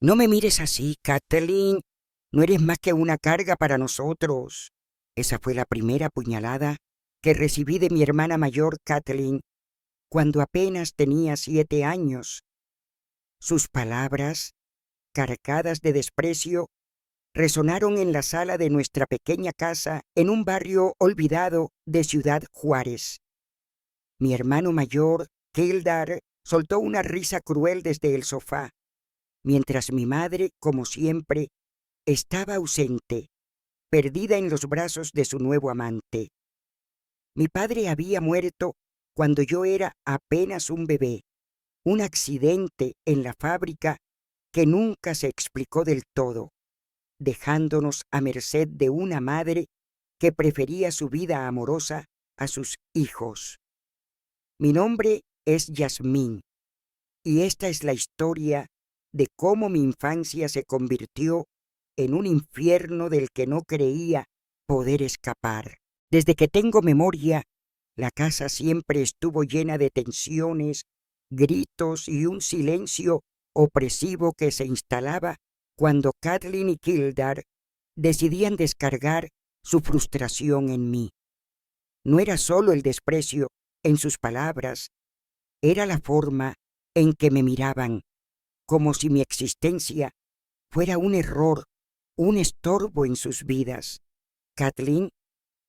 No me mires así, Kathleen. No eres más que una carga para nosotros. Esa fue la primera puñalada que recibí de mi hermana mayor, Kathleen, cuando apenas tenía 7 años. Sus palabras, cargadas de desprecio, resonaron en la sala de nuestra pequeña casa en un barrio olvidado de Ciudad Juárez. Mi hermano mayor, Kildare, soltó una risa cruel desde el sofá, mientras mi madre, como siempre, estaba ausente, perdida en los brazos de su nuevo amante. Mi padre había muerto cuando yo era apenas un bebé, un accidente en la fábrica que nunca se explicó del todo, dejándonos a merced de una madre que prefería su vida amorosa a sus hijos. Mi nombre es Yasmín, y esta es la historia de cómo mi infancia se convirtió en un infierno del que no creía poder escapar. Desde que tengo memoria, la casa siempre estuvo llena de tensiones, gritos y un silencio opresivo que se instalaba cuando Kathleen y Kildare decidían descargar su frustración en mí. No era solo el desprecio en sus palabras, era la forma en que me miraban, como si mi existencia fuera un error, un estorbo en sus vidas. Kathleen,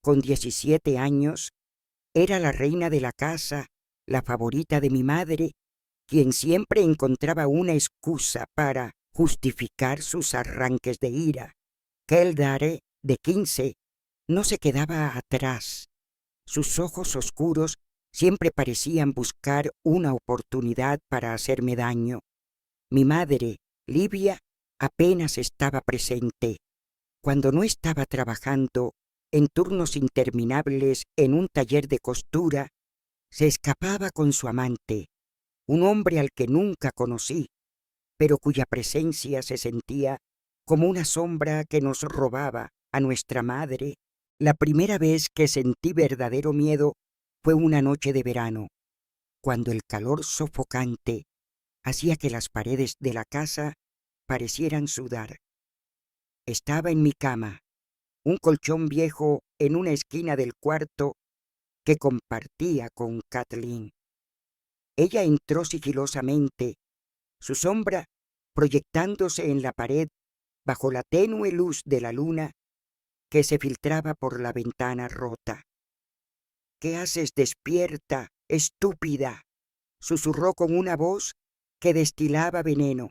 con 17 años, era la reina de la casa, la favorita de mi madre, quien siempre encontraba una excusa para justificar sus arranques de ira. Kildare, de 15, no se quedaba atrás. Sus ojos oscuros siempre parecían buscar una oportunidad para hacerme daño. Mi madre, Livia, apenas estaba presente. Cuando no estaba trabajando en turnos interminables en un taller de costura, se escapaba con su amante, un hombre al que nunca conocí, pero cuya presencia se sentía como una sombra que nos robaba a nuestra madre. La primera vez que sentí verdadero miedo fue una noche de verano, cuando el calor sofocante hacía que las paredes de la casa parecieran sudar. Estaba en mi cama, un colchón viejo en una esquina del cuarto que compartía con Kathleen. Ella entró sigilosamente, su sombra proyectándose en la pared bajo la tenue luz de la luna que se filtraba por la ventana rota. «¿Qué haces despierta, estúpida?», susurró con una voz que destilaba veneno.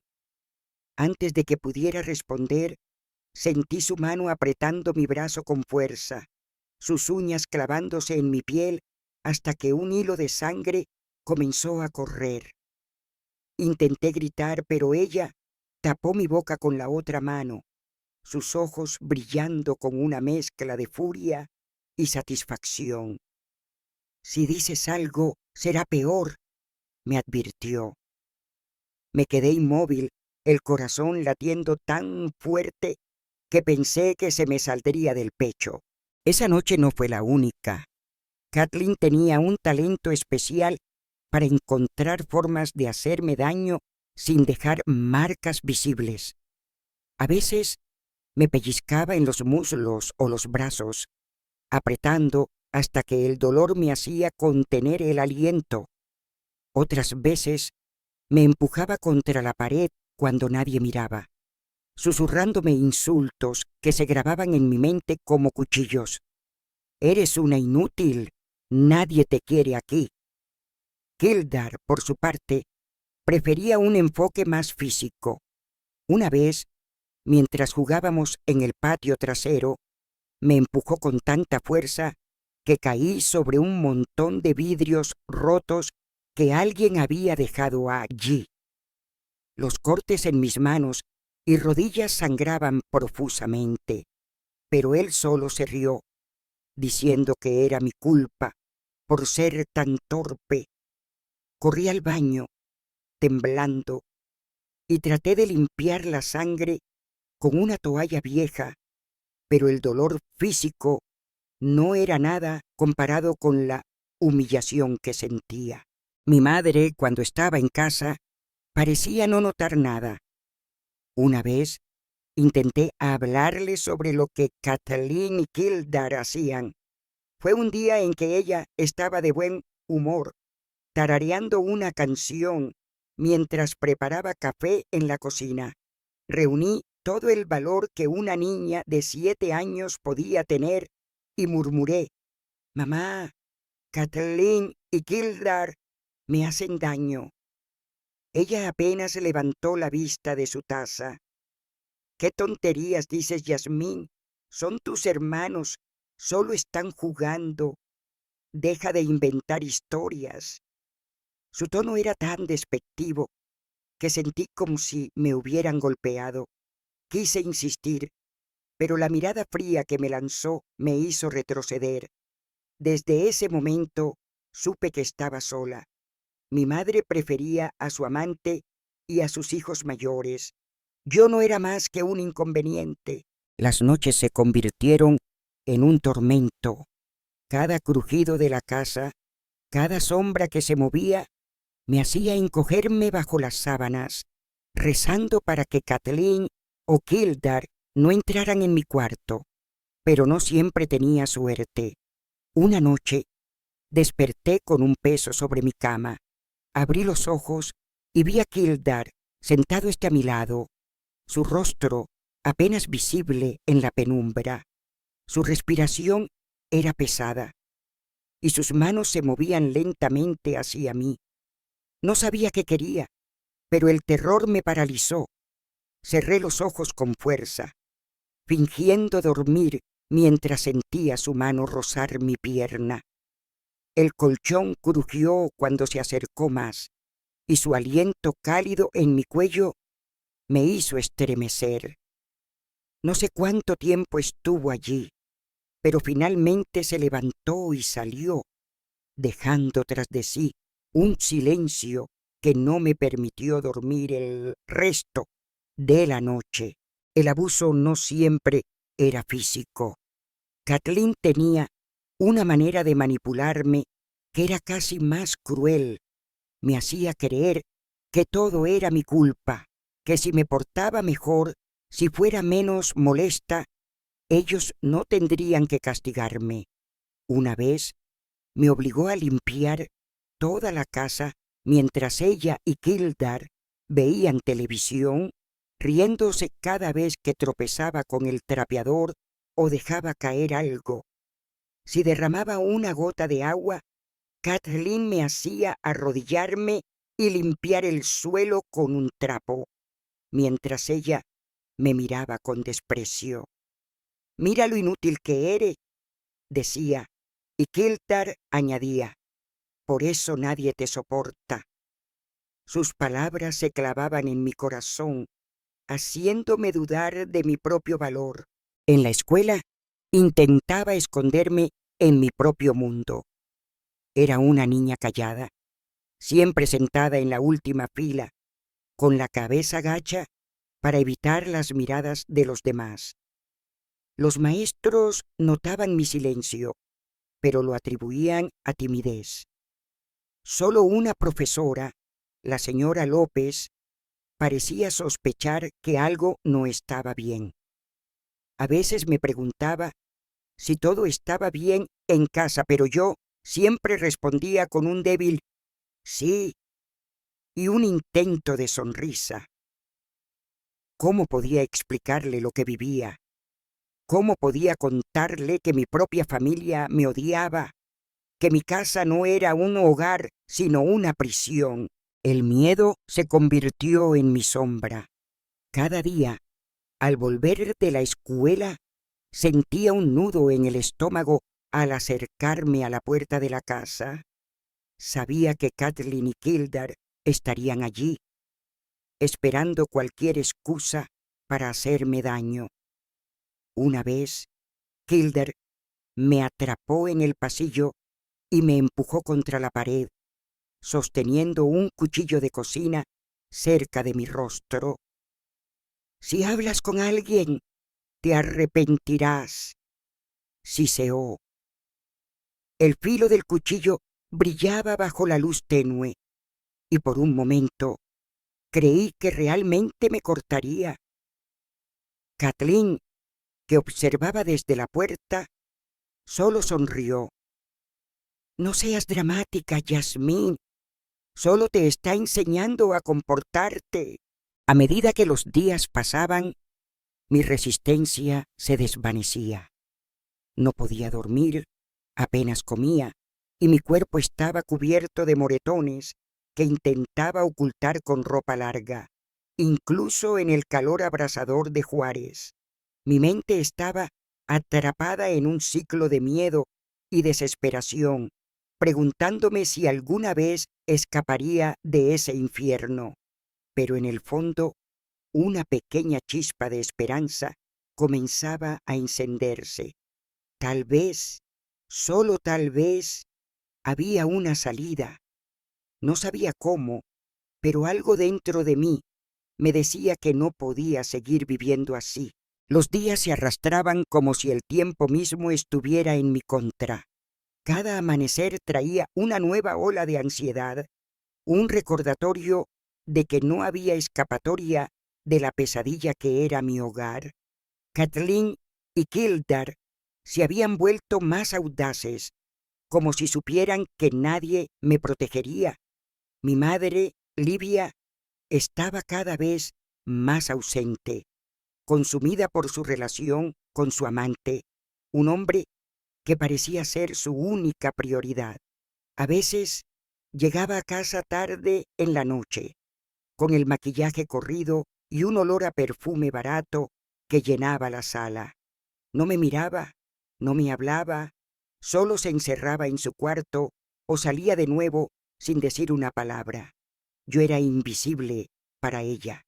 Antes de que pudiera responder, sentí su mano apretando mi brazo con fuerza, sus uñas clavándose en mi piel hasta que un hilo de sangre comenzó a correr. Intenté gritar, pero ella tapó mi boca con la otra mano, sus ojos brillando con una mezcla de furia y satisfacción. «Si dices algo, será peor», me advirtió. Me quedé inmóvil, el corazón latiendo tan fuerte que pensé que se me saldría del pecho. Esa noche no fue la única. Kathleen tenía un talento especial para encontrar formas de hacerme daño sin dejar marcas visibles. A veces me pellizcaba en los muslos o los brazos, apretando hasta que el dolor me hacía contener el aliento. Otras veces me empujaba contra la pared cuando nadie miraba, susurrándome insultos que se grababan en mi mente como cuchillos. «Eres una inútil, nadie te quiere aquí». Kildare, por su parte, prefería un enfoque más físico. Una vez, mientras jugábamos en el patio trasero, me empujó con tanta fuerza que caí sobre un montón de vidrios rotos que alguien había dejado allí. Los cortes en mis manos y rodillas sangraban profusamente, pero él solo se rió, diciendo que era mi culpa por ser tan torpe. Corrí al baño, temblando, y traté de limpiar la sangre con una toalla vieja, pero el dolor físico no era nada comparado con la humillación que sentía. Mi madre, cuando estaba en casa, parecía no notar nada. Una vez intenté hablarle sobre lo que Kathleen y Kildare hacían. Fue un día en que ella estaba de buen humor, tarareando una canción mientras preparaba café en la cocina. Reuní todo el valor que una niña de 7 años podía tener y murmuré: «Mamá, Kathleen y Kildare me hacen daño». Ella apenas levantó la vista de su taza. «¿Qué tonterías dices, Yasmín? Son tus hermanos, solo están jugando. Deja de inventar historias». Su tono era tan despectivo que sentí como si me hubieran golpeado. Quise insistir, pero la mirada fría que me lanzó me hizo retroceder. Desde ese momento supe que estaba sola. Mi madre prefería a su amante y a sus hijos mayores. Yo no era más que un inconveniente. Las noches se convirtieron en un tormento. Cada crujido de la casa, cada sombra que se movía, me hacía encogerme bajo las sábanas, rezando para que Kathleen o Kildare no entraran en mi cuarto. Pero no siempre tenía suerte. Una noche desperté con un peso sobre mi cama. Abrí los ojos y vi a Kildare sentado a mi lado, su rostro apenas visible en la penumbra. Su respiración era pesada y sus manos se movían lentamente hacia mí. No sabía qué quería, pero el terror me paralizó. Cerré los ojos con fuerza, fingiendo dormir mientras sentía su mano rozar mi pierna. El colchón crujió cuando se acercó más, y su aliento cálido en mi cuello me hizo estremecer. No sé cuánto tiempo estuvo allí, pero finalmente se levantó y salió, dejando tras de sí un silencio que no me permitió dormir el resto de la noche. El abuso no siempre era físico. Kathleen tenía una manera de manipularme que era casi más cruel. Me hacía creer que todo era mi culpa, que si me portaba mejor, si fuera menos molesta, ellos no tendrían que castigarme. Una vez me obligó a limpiar toda la casa mientras ella y Kildare veían televisión, riéndose cada vez que tropezaba con el trapeador o dejaba caer algo. Si derramaba una gota de agua, Kathleen me hacía arrodillarme y limpiar el suelo con un trapo, mientras ella me miraba con desprecio. «Mira lo inútil que eres», decía, y Kildare añadía: «Por eso nadie te soporta». Sus palabras se clavaban en mi corazón, haciéndome dudar de mi propio valor. En la escuela intentaba esconderme en mi propio mundo. Era una niña callada, siempre sentada en la última fila, con la cabeza gacha para evitar las miradas de los demás. Los maestros notaban mi silencio, pero lo atribuían a timidez. Solo una profesora, la señora López, parecía sospechar que algo no estaba bien. A veces me preguntaba si todo estaba bien en casa, pero yo siempre respondía con un débil «sí» y un intento de sonrisa. ¿Cómo podía explicarle lo que vivía? ¿Cómo podía contarle que mi propia familia me odiaba? Que mi casa no era un hogar, sino una prisión. El miedo se convirtió en mi sombra. Cada día, al volver de la escuela, sentía un nudo en el estómago al acercarme a la puerta de la casa. Sabía que Kathleen y Kildare estarían allí, esperando cualquier excusa para hacerme daño. Una vez, Kildare me atrapó en el pasillo y me empujó contra la pared, sosteniendo un cuchillo de cocina cerca de mi rostro. «Si hablas con alguien, te arrepentirás», siseó. El filo del cuchillo brillaba bajo la luz tenue, y por un momento creí que realmente me cortaría. Kathleen, que observaba desde la puerta, solo sonrió. «No seas dramática, Yasmín. Solo te está enseñando a comportarte». A medida que los días pasaban, mi resistencia se desvanecía. No podía dormir, apenas comía, y mi cuerpo estaba cubierto de moretones que intentaba ocultar con ropa larga, incluso en el calor abrasador de Juárez. Mi mente estaba atrapada en un ciclo de miedo y desesperación, preguntándome si alguna vez escaparía de ese infierno. Pero en el fondo, una pequeña chispa de esperanza comenzaba a encenderse. Tal vez, solo tal vez, había una salida. No sabía cómo, pero algo dentro de mí me decía que no podía seguir viviendo así. Los días se arrastraban como si el tiempo mismo estuviera en mi contra. Cada amanecer traía una nueva ola de ansiedad, un recordatorio de que no había escapatoria de la pesadilla que era mi hogar. Kathleen y Kildare se habían vuelto más audaces, como si supieran que nadie me protegería. Mi madre, Livia, estaba cada vez más ausente, consumida por su relación con su amante, un hombre que parecía ser su única prioridad. A veces llegaba a casa tarde en la noche, con el maquillaje corrido y un olor a perfume barato que llenaba la sala. No me miraba, no me hablaba, solo se encerraba en su cuarto o salía de nuevo sin decir una palabra. Yo era invisible para ella,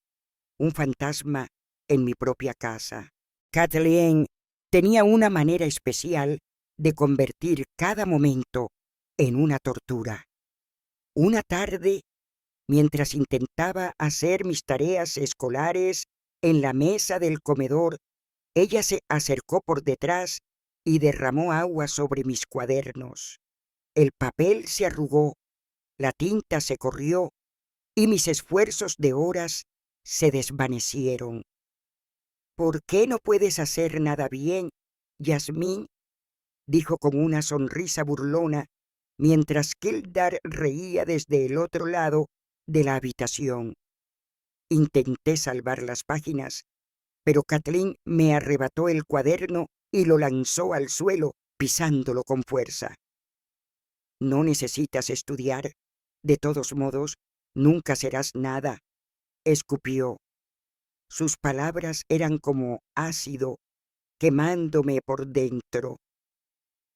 un fantasma en mi propia casa. Kathleen tenía una manera especial de convertir cada momento en una tortura. Una tarde, mientras intentaba hacer mis tareas escolares en la mesa del comedor, ella se acercó por detrás y derramó agua sobre mis cuadernos. El papel se arrugó, la tinta se corrió y mis esfuerzos de horas se desvanecieron. «¿Por qué no puedes hacer nada bien, Yasmín?», dijo con una sonrisa burlona, mientras Kildare reía desde el otro lado de la habitación. Intenté salvar las páginas, pero Kathleen me arrebató el cuaderno y lo lanzó al suelo, pisándolo con fuerza. «No necesitas estudiar. De todos modos, nunca serás nada», escupió. Sus palabras eran como ácido, quemándome por dentro.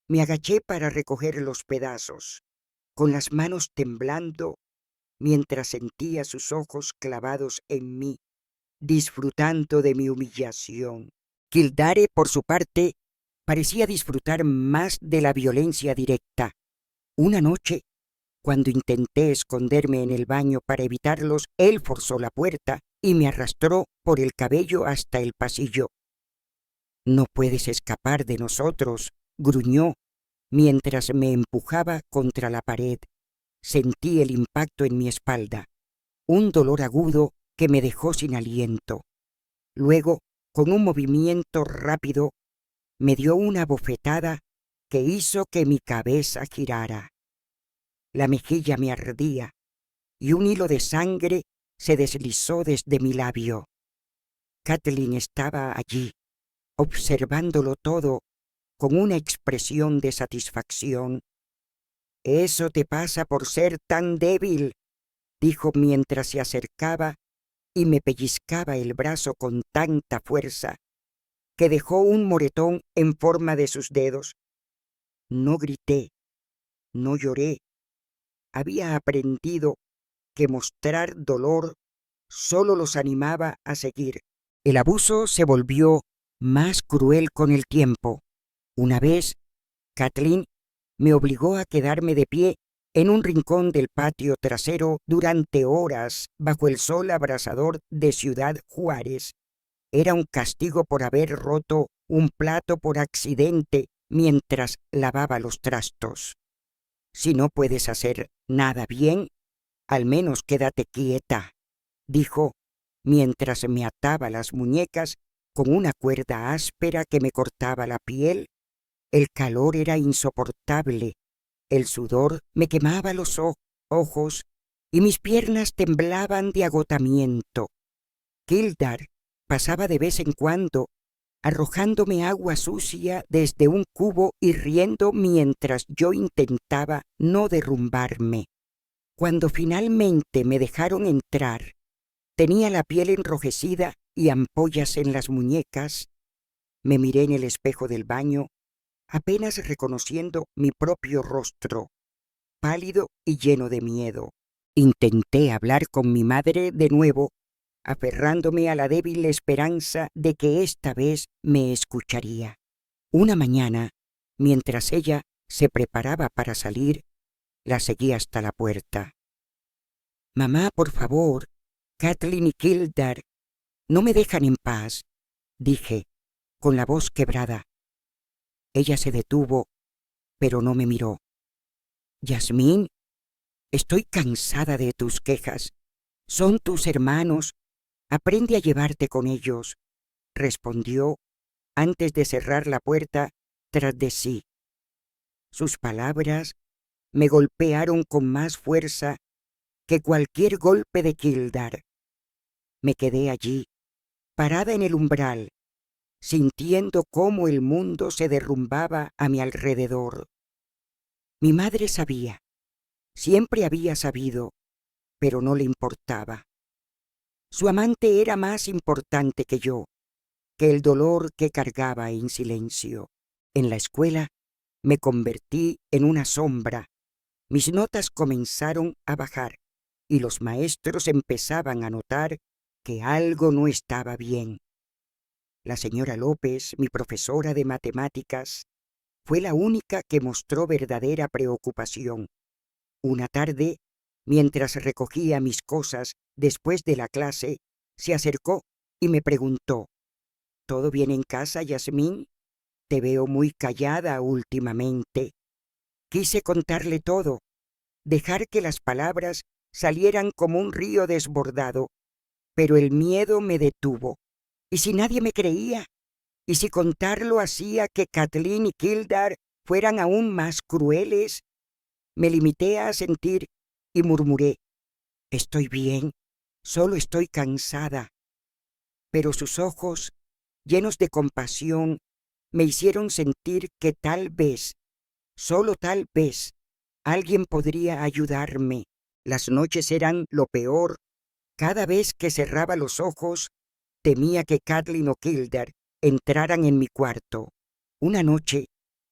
Me agaché para recoger los pedazos, con las manos temblando, mientras sentía sus ojos clavados en mí, disfrutando de mi humillación. Kildare, por su parte, parecía disfrutar más de la violencia directa. Una noche, cuando intenté esconderme en el baño para evitarlos, él forzó la puerta y me arrastró por el cabello hasta el pasillo. «No puedes escapar de nosotros», gruñó, mientras me empujaba contra la pared. Sentí el impacto en mi espalda, un dolor agudo que me dejó sin aliento. Luego, con un movimiento rápido, me dio una bofetada que hizo que mi cabeza girara. La mejilla me ardía y un hilo de sangre se deslizó desde mi labio. Kathleen estaba allí, observándolo todo con una expresión de satisfacción. «Eso te pasa por ser tan débil», dijo mientras se acercaba y me pellizcaba el brazo con tanta fuerza que dejó un moretón en forma de sus dedos. No grité, no lloré. Había aprendido que mostrar dolor solo los animaba a seguir. El abuso se volvió más cruel con el tiempo. Una vez, Kathleen me obligó a quedarme de pie en un rincón del patio trasero durante horas bajo el sol abrasador de Ciudad Juárez. Era un castigo por haber roto un plato por accidente mientras lavaba los trastos. «Si no puedes hacer nada bien, al menos quédate quieta», dijo mientras me ataba las muñecas con una cuerda áspera que me cortaba la piel. El calor era insoportable, el sudor me quemaba los ojos y mis piernas temblaban de agotamiento. Kildare pasaba de vez en cuando, arrojándome agua sucia desde un cubo y riendo mientras yo intentaba no derrumbarme. Cuando finalmente me dejaron entrar, tenía la piel enrojecida y ampollas en las muñecas. Me miré en el espejo del baño, apenas reconociendo mi propio rostro, pálido y lleno de miedo. Intenté hablar con mi madre de nuevo, aferrándome a la débil esperanza de que esta vez me escucharía. Una mañana, mientras ella se preparaba para salir, la seguí hasta la puerta. «Mamá, por favor, Kathleen y Kildare no me dejan en paz», dije, con la voz quebrada. Ella se detuvo, pero no me miró. «Yasmín, estoy cansada de tus quejas. Son tus hermanos. Aprende a llevarte con ellos», respondió antes de cerrar la puerta tras de sí. Sus palabras me golpearon con más fuerza que cualquier golpe de Kildare. Me quedé allí, parada en el umbral, sintiendo cómo el mundo se derrumbaba a mi alrededor. Mi madre sabía, siempre había sabido, pero no le importaba. Su amante era más importante que yo, que el dolor que cargaba en silencio. En la escuela me convertí en una sombra. Mis notas comenzaron a bajar y los maestros empezaban a notar que algo no estaba bien. La señora López, mi profesora de matemáticas, fue la única que mostró verdadera preocupación. Una tarde, mientras recogía mis cosas después de la clase, se acercó y me preguntó: «¿Todo bien en casa, Yasmín? Te veo muy callada últimamente». Quise contarle todo, dejar que las palabras salieran como un río desbordado, pero el miedo me detuvo. ¿Y si nadie me creía? ¿Y si contarlo hacía que Kathleen y Kildare fueran aún más crueles? Me limité a asentir y murmuré: «Estoy bien, solo estoy cansada». Pero sus ojos, llenos de compasión, me hicieron sentir que tal vez, solo tal vez, alguien podría ayudarme. Las noches eran lo peor. Cada vez que cerraba los ojos, temía que Kathleen o Kildare entraran en mi cuarto. Una noche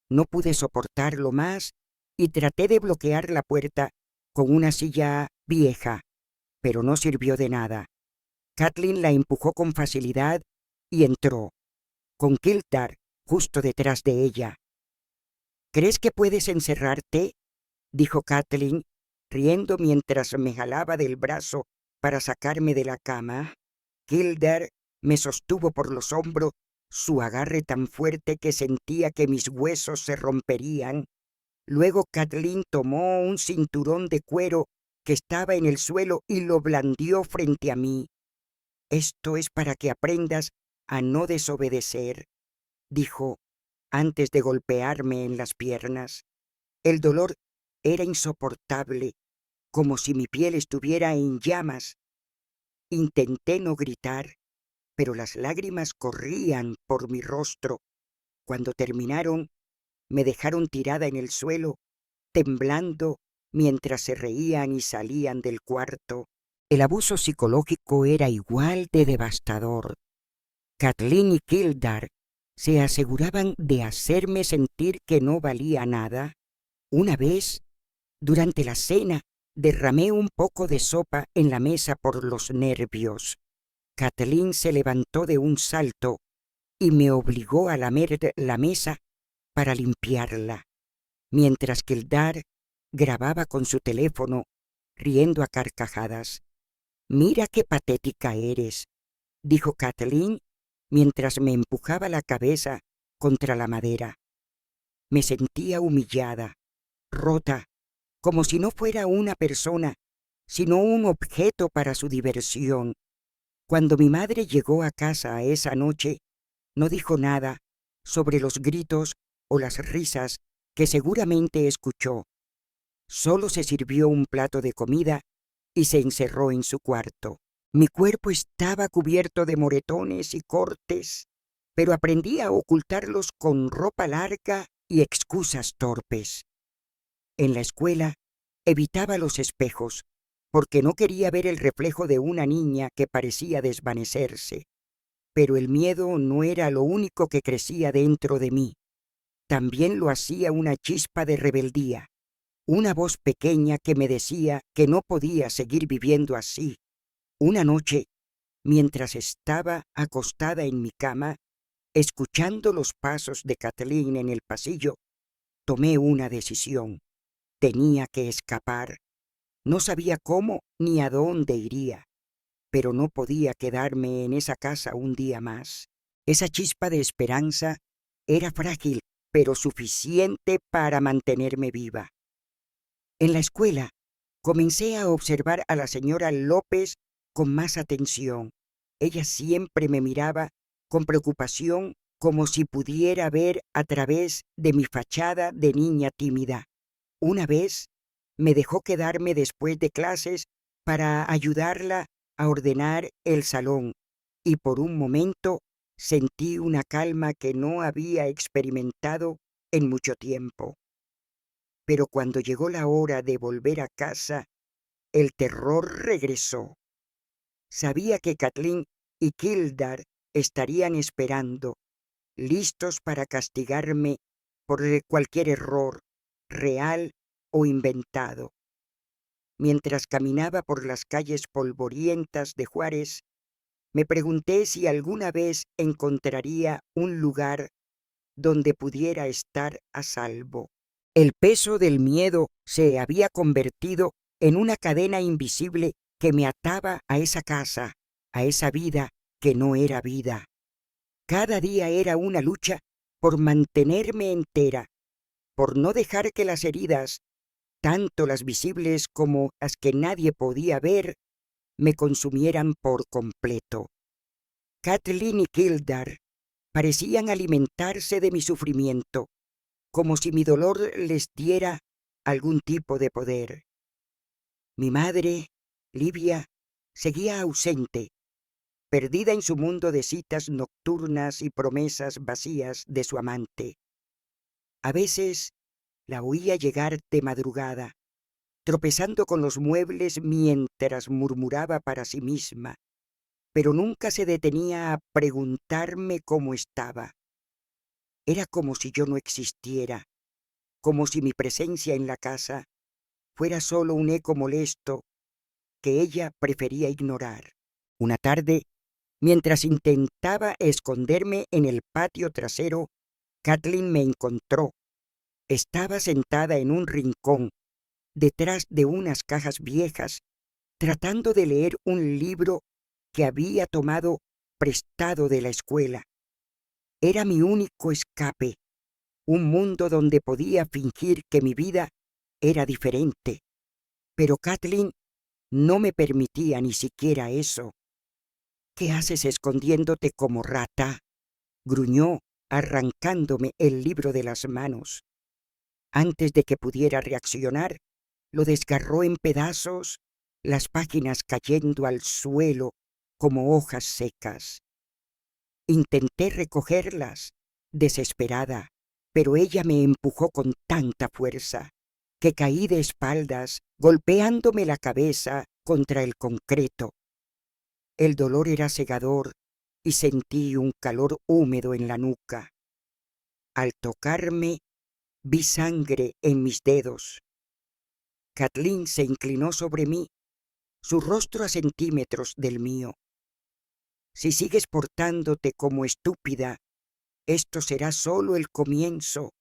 no pude soportarlo más y traté de bloquear la puerta con una silla vieja, pero no sirvió de nada. Kathleen la empujó con facilidad y entró, con Kildare justo detrás de ella. «¿Crees que puedes encerrarte?», dijo Kathleen, riendo mientras me jalaba del brazo para sacarme de la cama. Kildare me sostuvo por los hombros, su agarre tan fuerte que sentía que mis huesos se romperían. Luego Kathleen tomó un cinturón de cuero que estaba en el suelo y lo blandió frente a mí. «Esto es para que aprendas a no desobedecer», dijo, antes de golpearme en las piernas. El dolor era insoportable, como si mi piel estuviera en llamas. Intenté no gritar, pero las lágrimas corrían por mi rostro. Cuando terminaron, me dejaron tirada en el suelo, temblando mientras se reían y salían del cuarto. El abuso psicológico era igual de devastador. Kathleen y Kildare se aseguraban de hacerme sentir que no valía nada. Una vez, durante la cena, derramé un poco de sopa en la mesa por los nervios. Kathleen se levantó de un salto y me obligó a lamer la mesa para limpiarla, mientras Kildare grababa con su teléfono, riendo a carcajadas. «Mira qué patética eres», dijo Kathleen mientras me empujaba la cabeza contra la madera. Me sentía humillada, rota, como si no fuera una persona, sino un objeto para su diversión. Cuando mi madre llegó a casa esa noche, No dijo nada sobre los gritos o las risas que seguramente escuchó. Solo se sirvió un plato de comida y se encerró en su cuarto. Mi cuerpo estaba cubierto de moretones y cortes, pero aprendí a ocultarlos con ropa larga y excusas torpes. En la escuela evitaba los espejos, porque no quería ver el reflejo de una niña que parecía desvanecerse. Pero el miedo no era lo único que crecía dentro de mí. También lo hacía una chispa de rebeldía, una voz pequeña que me decía que no podía seguir viviendo así. Una noche, mientras estaba acostada en mi cama, escuchando los pasos de Kathleen en el pasillo, tomé una decisión. Tenía que escapar. No sabía cómo ni a dónde iría, pero no podía quedarme en esa casa un día más. Esa chispa de esperanza era frágil, pero suficiente para mantenerme viva. En la escuela, comencé a observar a la señora López con más atención. Ella siempre me miraba con preocupación, como si pudiera ver a través de mi fachada de niña tímida. Una vez me dejó quedarme después de clases para ayudarla a ordenar el salón, y por un momento sentí una calma que no había experimentado en mucho tiempo. Pero cuando llegó la hora de volver a casa, el terror regresó. Sabía que Kathleen y Kildare estarían esperando, listos para castigarme por cualquier error, real o inventado. Mientras caminaba por las calles polvorientas de Juárez, me pregunté si alguna vez encontraría un lugar donde pudiera estar a salvo. El peso del miedo se había convertido en una cadena invisible que me ataba a esa casa, a esa vida que no era vida. Cada día era una lucha por mantenerme entera, por no dejar que las heridas, tanto las visibles como las que nadie podía ver, me consumieran por completo. Kathleen y Kildare parecían alimentarse de mi sufrimiento, como si mi dolor les diera algún tipo de poder. Mi madre, Livia, seguía ausente, perdida en su mundo de citas nocturnas y promesas vacías de su amante. A veces la oía llegar de madrugada, tropezando con los muebles mientras murmuraba para sí misma, pero nunca se detenía a preguntarme cómo estaba. Era como si yo no existiera, como si mi presencia en la casa fuera solo un eco molesto que ella prefería ignorar. Una tarde, mientras intentaba esconderme en el patio trasero, Kathleen me encontró. Estaba sentada en un rincón, detrás de unas cajas viejas, tratando de leer un libro que había tomado prestado de la escuela. Era mi único escape, un mundo donde podía fingir que mi vida era diferente. Pero Kathleen no me permitía ni siquiera eso. ¿Qué haces escondiéndote como rata?, gruñó, arrancándome el libro de las manos. Antes de que pudiera reaccionar, lo desgarró en pedazos, las páginas cayendo al suelo como hojas secas. Intenté recogerlas, desesperada, pero ella me empujó con tanta fuerza que caí de espaldas, golpeándome la cabeza contra el concreto. El dolor era cegador y sentí un calor húmedo en la nuca. Al tocarme, vi sangre en mis dedos. Kathleen se inclinó sobre mí, su rostro a centímetros del mío. Si sigues portándote como estúpida, esto será solo el comienzo,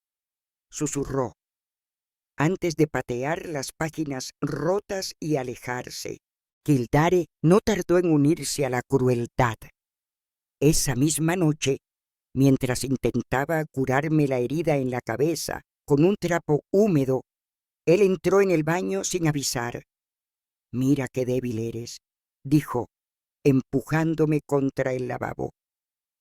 susurró, antes de patear las páginas rotas y alejarse. Kildare no tardó en unirse a la crueldad. Esa misma noche, mientras intentaba curarme la herida en la cabeza con un trapo húmedo, él entró en el baño sin avisar. «Mira qué débil eres», dijo, empujándome contra el lavabo.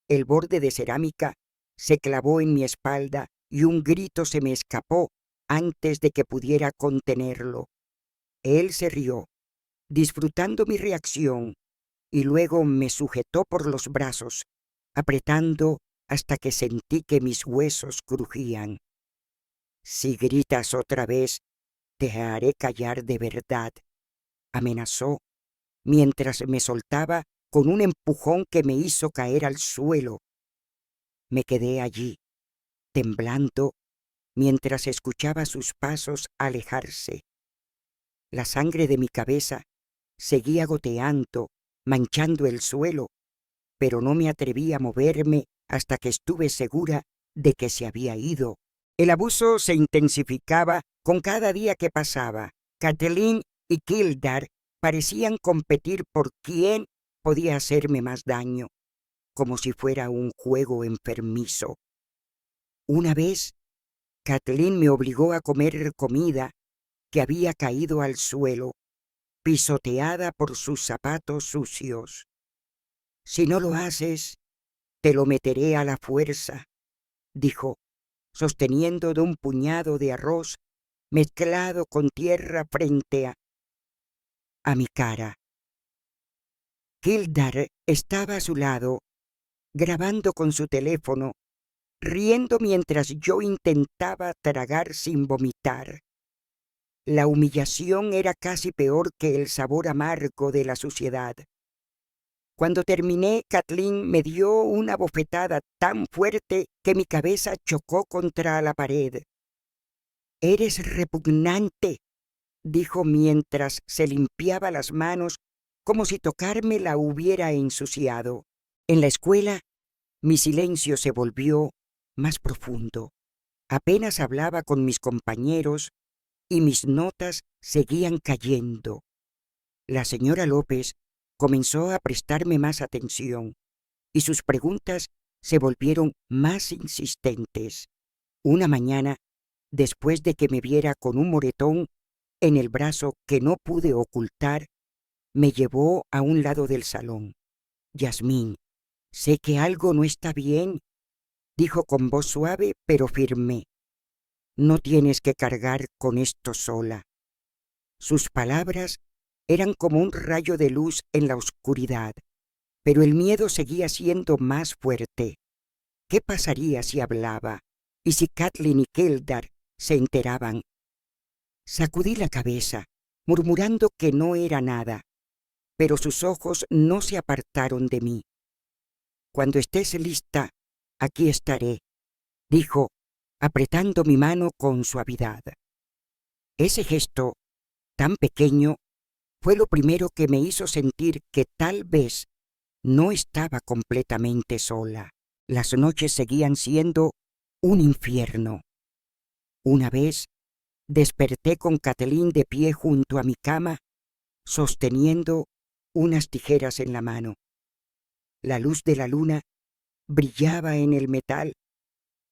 el borde de cerámica se clavó en mi espalda y un grito se me escapó antes de que pudiera contenerlo. Él se rió, disfrutando mi reacción, y luego me sujetó por los brazos, apretando hasta que sentí que mis huesos crujían. «Si gritas otra vez, te haré callar de verdad», amenazó, mientras me soltaba con un empujón que me hizo caer al suelo. Me quedé allí, temblando, mientras escuchaba sus pasos alejarse. La sangre de mi cabeza seguía goteando, manchando el suelo, pero no me atreví a moverme hasta que estuve segura de que se había ido. El abuso se intensificaba con cada día que pasaba. Kathleen y Kildare parecían competir por quién podía hacerme más daño, como si fuera un juego enfermizo. Una vez, Kathleen me obligó a comer comida que había caído al suelo, pisoteada por sus zapatos sucios. «Si no lo haces, te lo meteré a la fuerza», dijo, sosteniendo de un puñado de arroz mezclado con tierra frente a mi cara. Kildare estaba a su lado, grabando con su teléfono, riendo mientras yo intentaba tragar sin vomitar. La humillación era casi peor que el sabor amargo de la suciedad. Cuando terminé, Kathleen me dio una bofetada tan fuerte que mi cabeza chocó contra la pared. «Eres repugnante», dijo mientras se limpiaba las manos como si tocarme la hubiera ensuciado. En la escuela, mi silencio se volvió más profundo. Apenas hablaba con mis compañeros y mis notas seguían cayendo. La señora López comenzó a prestarme más atención y sus preguntas se volvieron más insistentes. Una mañana, después de que me viera con un moretón en el brazo que no pude ocultar, me llevó a un lado del salón. «Yasmín, sé que algo no está bien», dijo con voz suave pero firme. «No tienes que cargar con esto sola». Sus palabras eran como un rayo de luz en la oscuridad, pero el miedo seguía siendo más fuerte. ¿Qué pasaría si hablaba? ¿Y si Kathleen y Kildare se enteraban? Sacudí la cabeza, murmurando que no era nada, pero sus ojos no se apartaron de mí. «Cuando estés lista, aquí estaré», dijo, apretando mi mano con suavidad. Ese gesto, tan pequeño, fue lo primero que me hizo sentir que tal vez no estaba completamente sola. Las noches seguían siendo un infierno. Una vez desperté con Kathleen de pie junto a mi cama, sosteniendo unas tijeras en la mano. La luz de la luna brillaba en el metal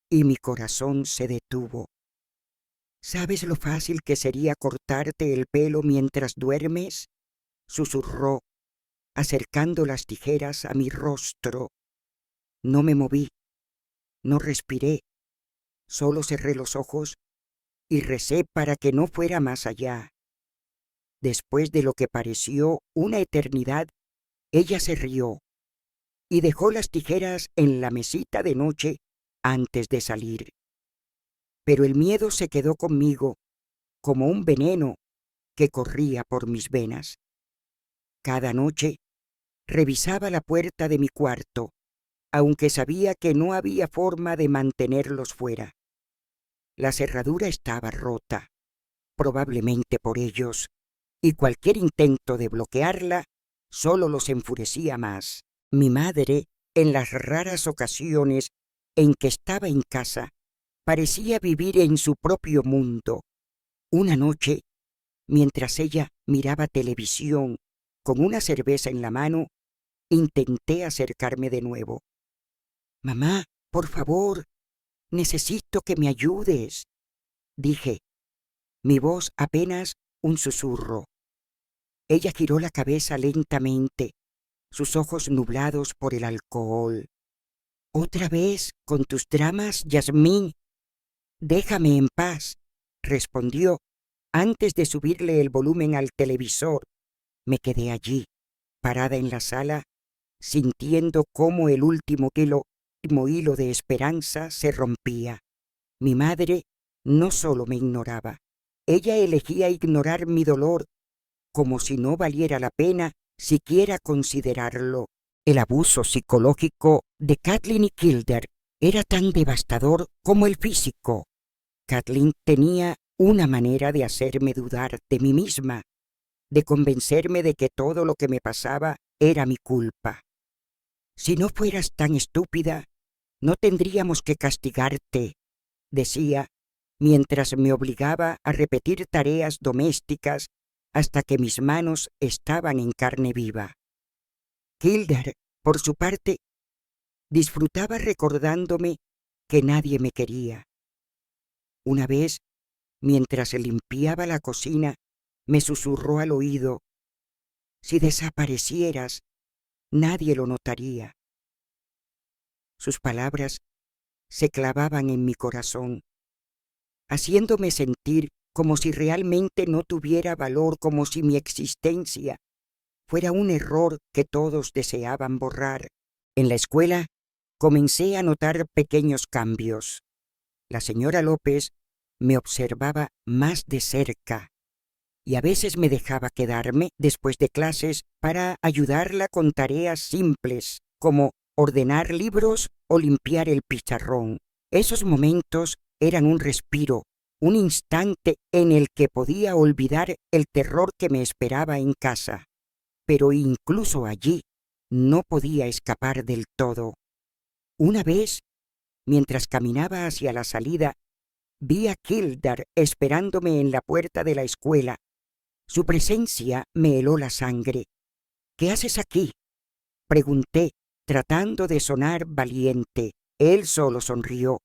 y mi corazón se detuvo. «¿Sabes lo fácil que sería cortarte el pelo mientras duermes?», susurró, acercando las tijeras a mi rostro. No me moví, no respiré, solo cerré los ojos y recé para que no fuera más allá. Después de lo que pareció una eternidad, ella se rió y dejó las tijeras en la mesita de noche antes de salir. Pero el miedo se quedó conmigo como un veneno que corría por mis venas. Cada noche revisaba la puerta de mi cuarto, aunque sabía que no había forma de mantenerlos fuera. La cerradura estaba rota, probablemente por ellos, y cualquier intento de bloquearla solo los enfurecía más. Mi madre, en las raras ocasiones en que estaba en casa, parecía vivir en su propio mundo. Una noche, mientras ella miraba televisión con una cerveza en la mano, intenté acercarme de nuevo. «Mamá, por favor, necesito que me ayudes», dije, mi voz apenas un susurro. Ella giró la cabeza lentamente, sus ojos nublados por el alcohol. «Otra vez con tus dramas, Yasmín. Déjame en paz», respondió antes de subirle el volumen al televisor. Me quedé allí, parada en la sala, sintiendo cómo el último hilo de esperanza se rompía. Mi madre no solo me ignoraba, ella elegía ignorar mi dolor como si no valiera la pena siquiera considerarlo. El abuso psicológico de Kathleen y Kildare era tan devastador como el físico. Kathleen tenía una manera de hacerme dudar de mí misma, de convencerme de que todo lo que me pasaba era mi culpa. «Si no fueras tan estúpida, no tendríamos que castigarte», decía, mientras me obligaba a repetir tareas domésticas hasta que mis manos estaban en carne viva. Kildare, por su parte, disfrutaba recordándome que nadie me quería. Una vez, mientras limpiaba la cocina, me susurró al oído: «Si desaparecieras, nadie lo notaría». Sus palabras se clavaban en mi corazón, haciéndome sentir como si realmente no tuviera valor, como si mi existencia fuera un error que todos deseaban borrar. En la escuela comencé a notar pequeños cambios. La señora López me observaba más de cerca y a veces me dejaba quedarme después de clases para ayudarla con tareas simples como ordenar libros o limpiar el pizarrón. Esos momentos eran un respiro, un instante en el que podía olvidar el terror que me esperaba en casa. Pero incluso allí no podía escapar del todo. Una vez, mientras caminaba hacia la salida, vi a Kildare esperándome en la puerta de la escuela. Su presencia me heló la sangre. «¿Qué haces aquí?», pregunté, tratando de sonar valiente. Él solo sonrió,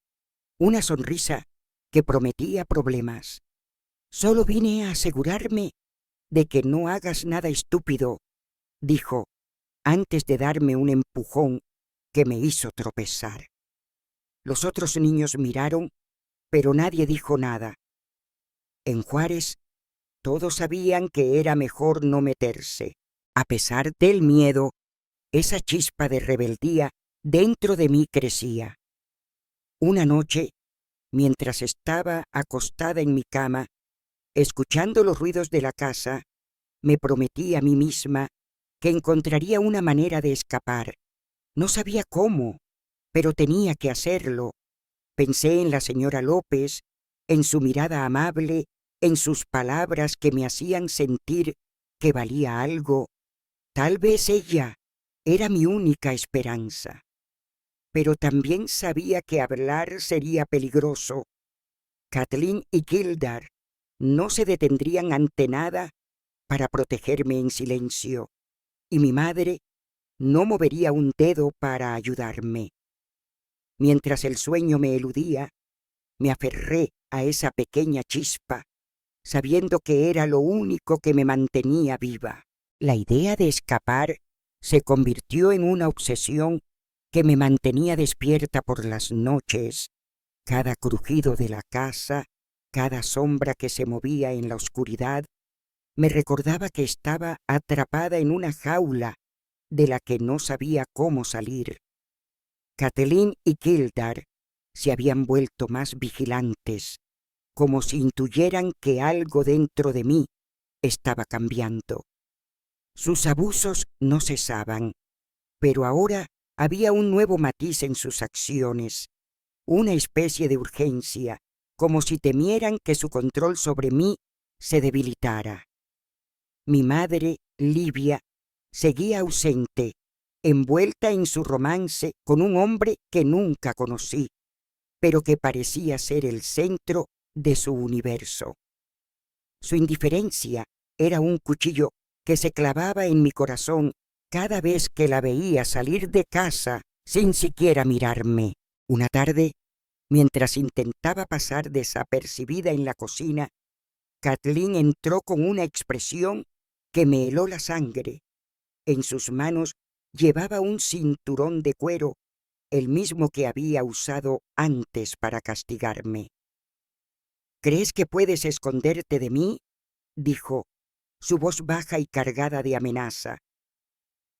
una sonrisa que prometía problemas. «Solo vine a asegurarme de que no hagas nada estúpido», dijo, antes de darme un empujón que me hizo tropezar. Los otros niños miraron, pero nadie dijo nada. En Juárez, todos sabían que era mejor no meterse. A pesar del miedo, esa chispa de rebeldía dentro de mí crecía. Una noche, mientras estaba acostada en mi cama, escuchando los ruidos de la casa, me prometí a mí misma que encontraría una manera de escapar. No sabía cómo, pero tenía que hacerlo. Pensé en la señora López, en su mirada amable, en sus palabras que me hacían sentir que valía algo. Tal vez ella era mi única esperanza. Pero también sabía que hablar sería peligroso. Kathleen y Kildare no se detendrían ante nada para protegerme en silencio, y mi madre no movería un dedo para ayudarme. Mientras el sueño me eludía, me aferré a esa pequeña chispa, sabiendo que era lo único que me mantenía viva. La idea de escapar se convirtió en una obsesión que me mantenía despierta por las noches. Cada crujido de la casa, cada sombra que se movía en la oscuridad, me recordaba que estaba atrapada en una jaula de la que no sabía cómo salir. Kathleen y Kildare se habían vuelto más vigilantes, como si intuyeran que algo dentro de mí estaba cambiando. Sus abusos no cesaban, pero ahora había un nuevo matiz en sus acciones, una especie de urgencia, como si temieran que su control sobre mí se debilitara. Mi madre, Livia, seguía ausente, envuelta en su romance con un hombre que nunca conocí, pero que parecía ser el centro de su universo. Su indiferencia era un cuchillo que se clavaba en mi corazón cada vez que la veía salir de casa sin siquiera mirarme. Una tarde, mientras intentaba pasar desapercibida en la cocina, Kathleen entró con una expresión que me heló la sangre. En sus manos llevaba un cinturón de cuero el mismo que había usado antes para castigarme. ¿Crees que puedes esconderte de mí?, dijo, su voz baja y cargada de amenaza.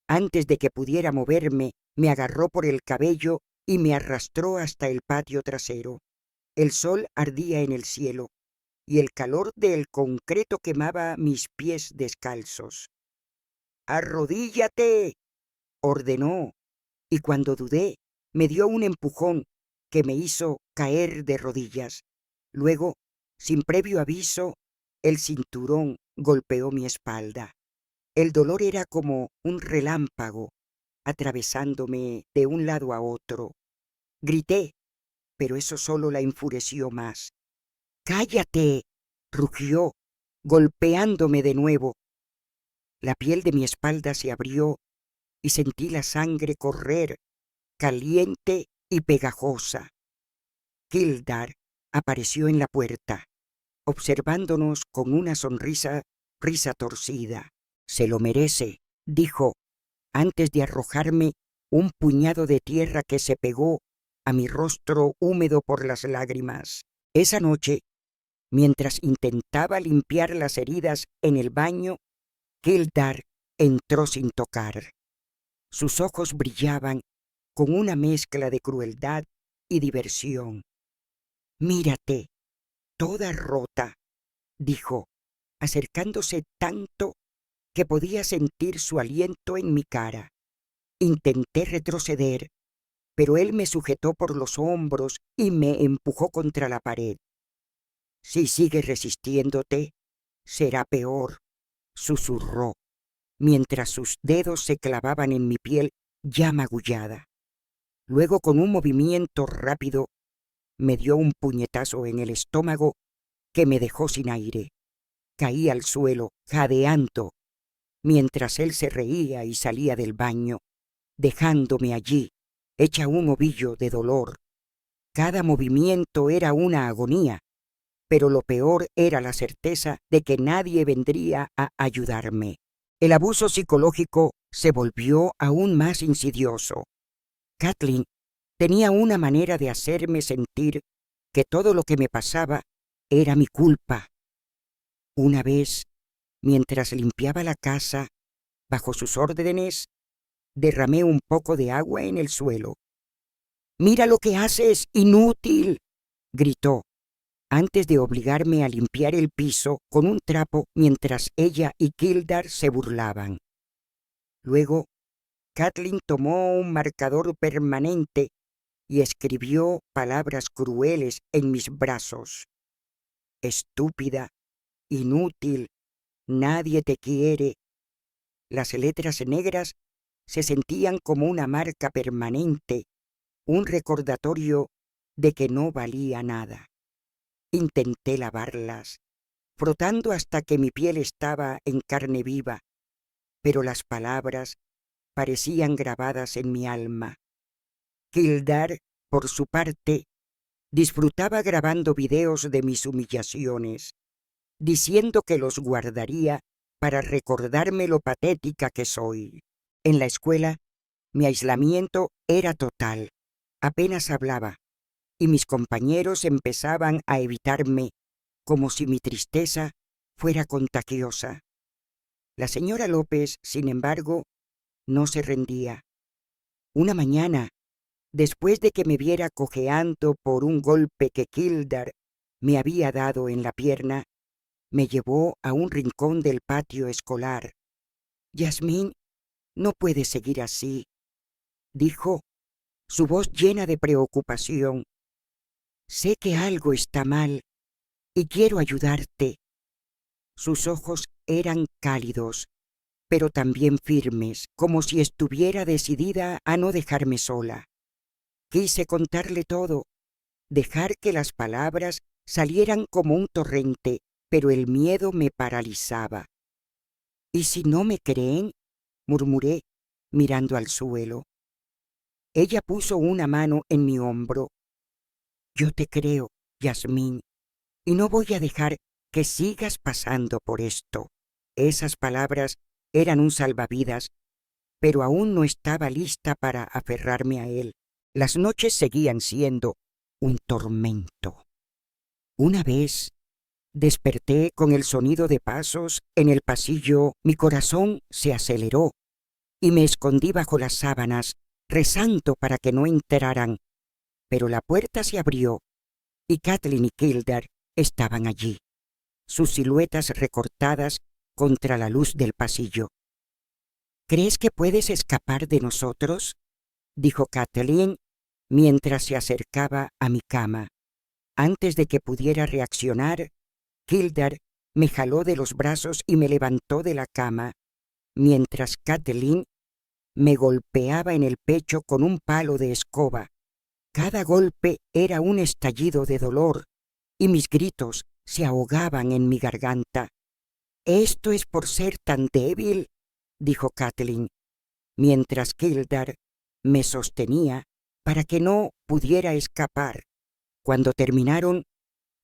Antes de que pudiera moverme, me agarró por el cabello y me arrastró hasta el patio trasero. El sol ardía en el cielo y el calor del concreto quemaba mis pies descalzos. «¡Arrodíllate!», ordenó, y cuando dudé, me dio un empujón que me hizo caer de rodillas. Luego, sin previo aviso, el cinturón golpeó mi espalda. El dolor era como un relámpago, atravesándome de un lado a otro. Grité, pero eso solo la enfureció más. «¡Cállate!», rugió, golpeándome de nuevo. La piel de mi espalda se abrió y sentí la sangre correr, caliente y pegajosa. Kildare apareció en la puerta, observándonos con una risa torcida. «Se lo merece», dijo, antes de arrojarme un puñado de tierra que se pegó a mi rostro húmedo por las lágrimas. Esa noche, mientras intentaba limpiar las heridas en el baño, Kildare entró sin tocar. Sus ojos brillaban con una mezcla de crueldad y diversión. «Mírate, toda rota», dijo, acercándose tanto que podía sentir su aliento en mi cara. Intenté retroceder, pero él me sujetó por los hombros y me empujó contra la pared. «Si sigues resistiéndote, será peor», susurró, mientras sus dedos se clavaban en mi piel ya magullada. Luego, con un movimiento rápido, me dio un puñetazo en el estómago que me dejó sin aire. Caí al suelo, jadeando, mientras él se reía y salía del baño, dejándome allí, hecha un ovillo de dolor. Cada movimiento era una agonía, pero lo peor era la certeza de que nadie vendría a ayudarme. El abuso psicológico se volvió aún más insidioso. Kathleen tenía una manera de hacerme sentir que todo lo que me pasaba era mi culpa. Una vez, mientras limpiaba la casa, bajo sus órdenes, derramé un poco de agua en el suelo. «¡Mira lo que haces, inútil!», gritó, antes de obligarme a limpiar el piso con un trapo mientras ella y Kildare se burlaban. Luego, Kathleen tomó un marcador permanente y escribió palabras crueles en mis brazos. «Estúpida, inútil, nadie te quiere». Las letras negras se sentían como una marca permanente, un recordatorio de que no valía nada. Intenté lavarlas, frotando hasta que mi piel estaba en carne viva, pero las palabras parecían grabadas en mi alma. Kildare, por su parte, disfrutaba grabando videos de mis humillaciones, diciendo que los guardaría para recordarme lo patética que soy. En la escuela, mi aislamiento era total. Apenas hablaba, y mis compañeros empezaban a evitarme como si mi tristeza fuera contagiosa. La señora López, sin embargo, no se rendía. Una mañana, después de que me viera cojeando por un golpe que Kildare me había dado en la pierna, me llevó a un rincón del patio escolar. «Yasmín, no puedes seguir así», dijo, su voz llena de preocupación. «Sé que algo está mal y quiero ayudarte». Sus ojos eran cálidos, pero también firmes, como si estuviera decidida a no dejarme sola. Quise contarle todo, dejar que las palabras salieran como un torrente, pero el miedo me paralizaba. «¿Y si no me creen?», murmuré, mirando al suelo. Ella puso una mano en mi hombro. «Yo te creo, Yasmín, y no voy a dejar que sigas pasando por esto». Esas palabras eran un salvavidas, pero aún no estaba lista para aferrarme a él. Las noches seguían siendo un tormento. Una vez desperté con el sonido de pasos en el pasillo. Mi corazón se aceleró y me escondí bajo las sábanas, rezando para que no entraran. Pero la puerta se abrió y Kathleen y Kildare estaban allí, sus siluetas recortadas contra la luz del pasillo. ¿Crees que puedes escapar de nosotros?, dijo Kathleen mientras se acercaba a mi cama. Antes de que pudiera reaccionar, Kildare me jaló de los brazos y me levantó de la cama, mientras Kathleen me golpeaba en el pecho con un palo de escoba. Cada golpe era un estallido de dolor y mis gritos se ahogaban en mi garganta. «Esto es por ser tan débil», dijo Kathleen, mientras Kildare me sostenía para que no pudiera escapar. Cuando terminaron,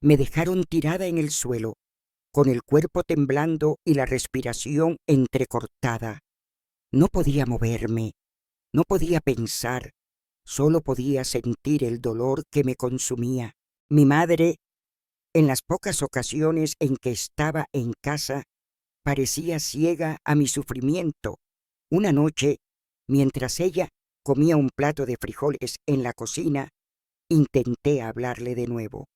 me dejaron tirada en el suelo, con el cuerpo temblando y la respiración entrecortada. No podía moverme, no podía pensar, solo podía sentir el dolor que me consumía. Mi madre, en las pocas ocasiones en que estaba en casa, parecía ciega a mi sufrimiento. Una noche, mientras ella comía un plato de frijoles en la cocina, intenté hablarle de nuevo.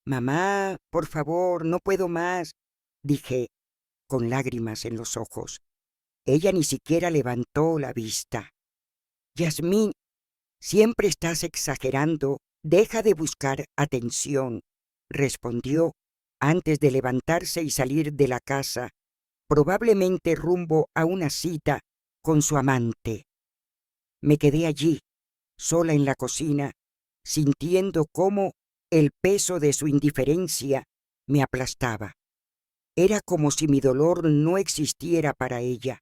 «Mamá, por favor, no puedo más», dije, con lágrimas en los ojos. Ella ni siquiera levantó la vista. «Yasmín, siempre estás exagerando. Deja de buscar atención», respondió antes de levantarse y salir de la casa, probablemente rumbo a una cita con su amante. Me quedé allí, sola en la cocina, sintiendo cómo el peso de su indiferencia me aplastaba. Era como si mi dolor no existiera para ella,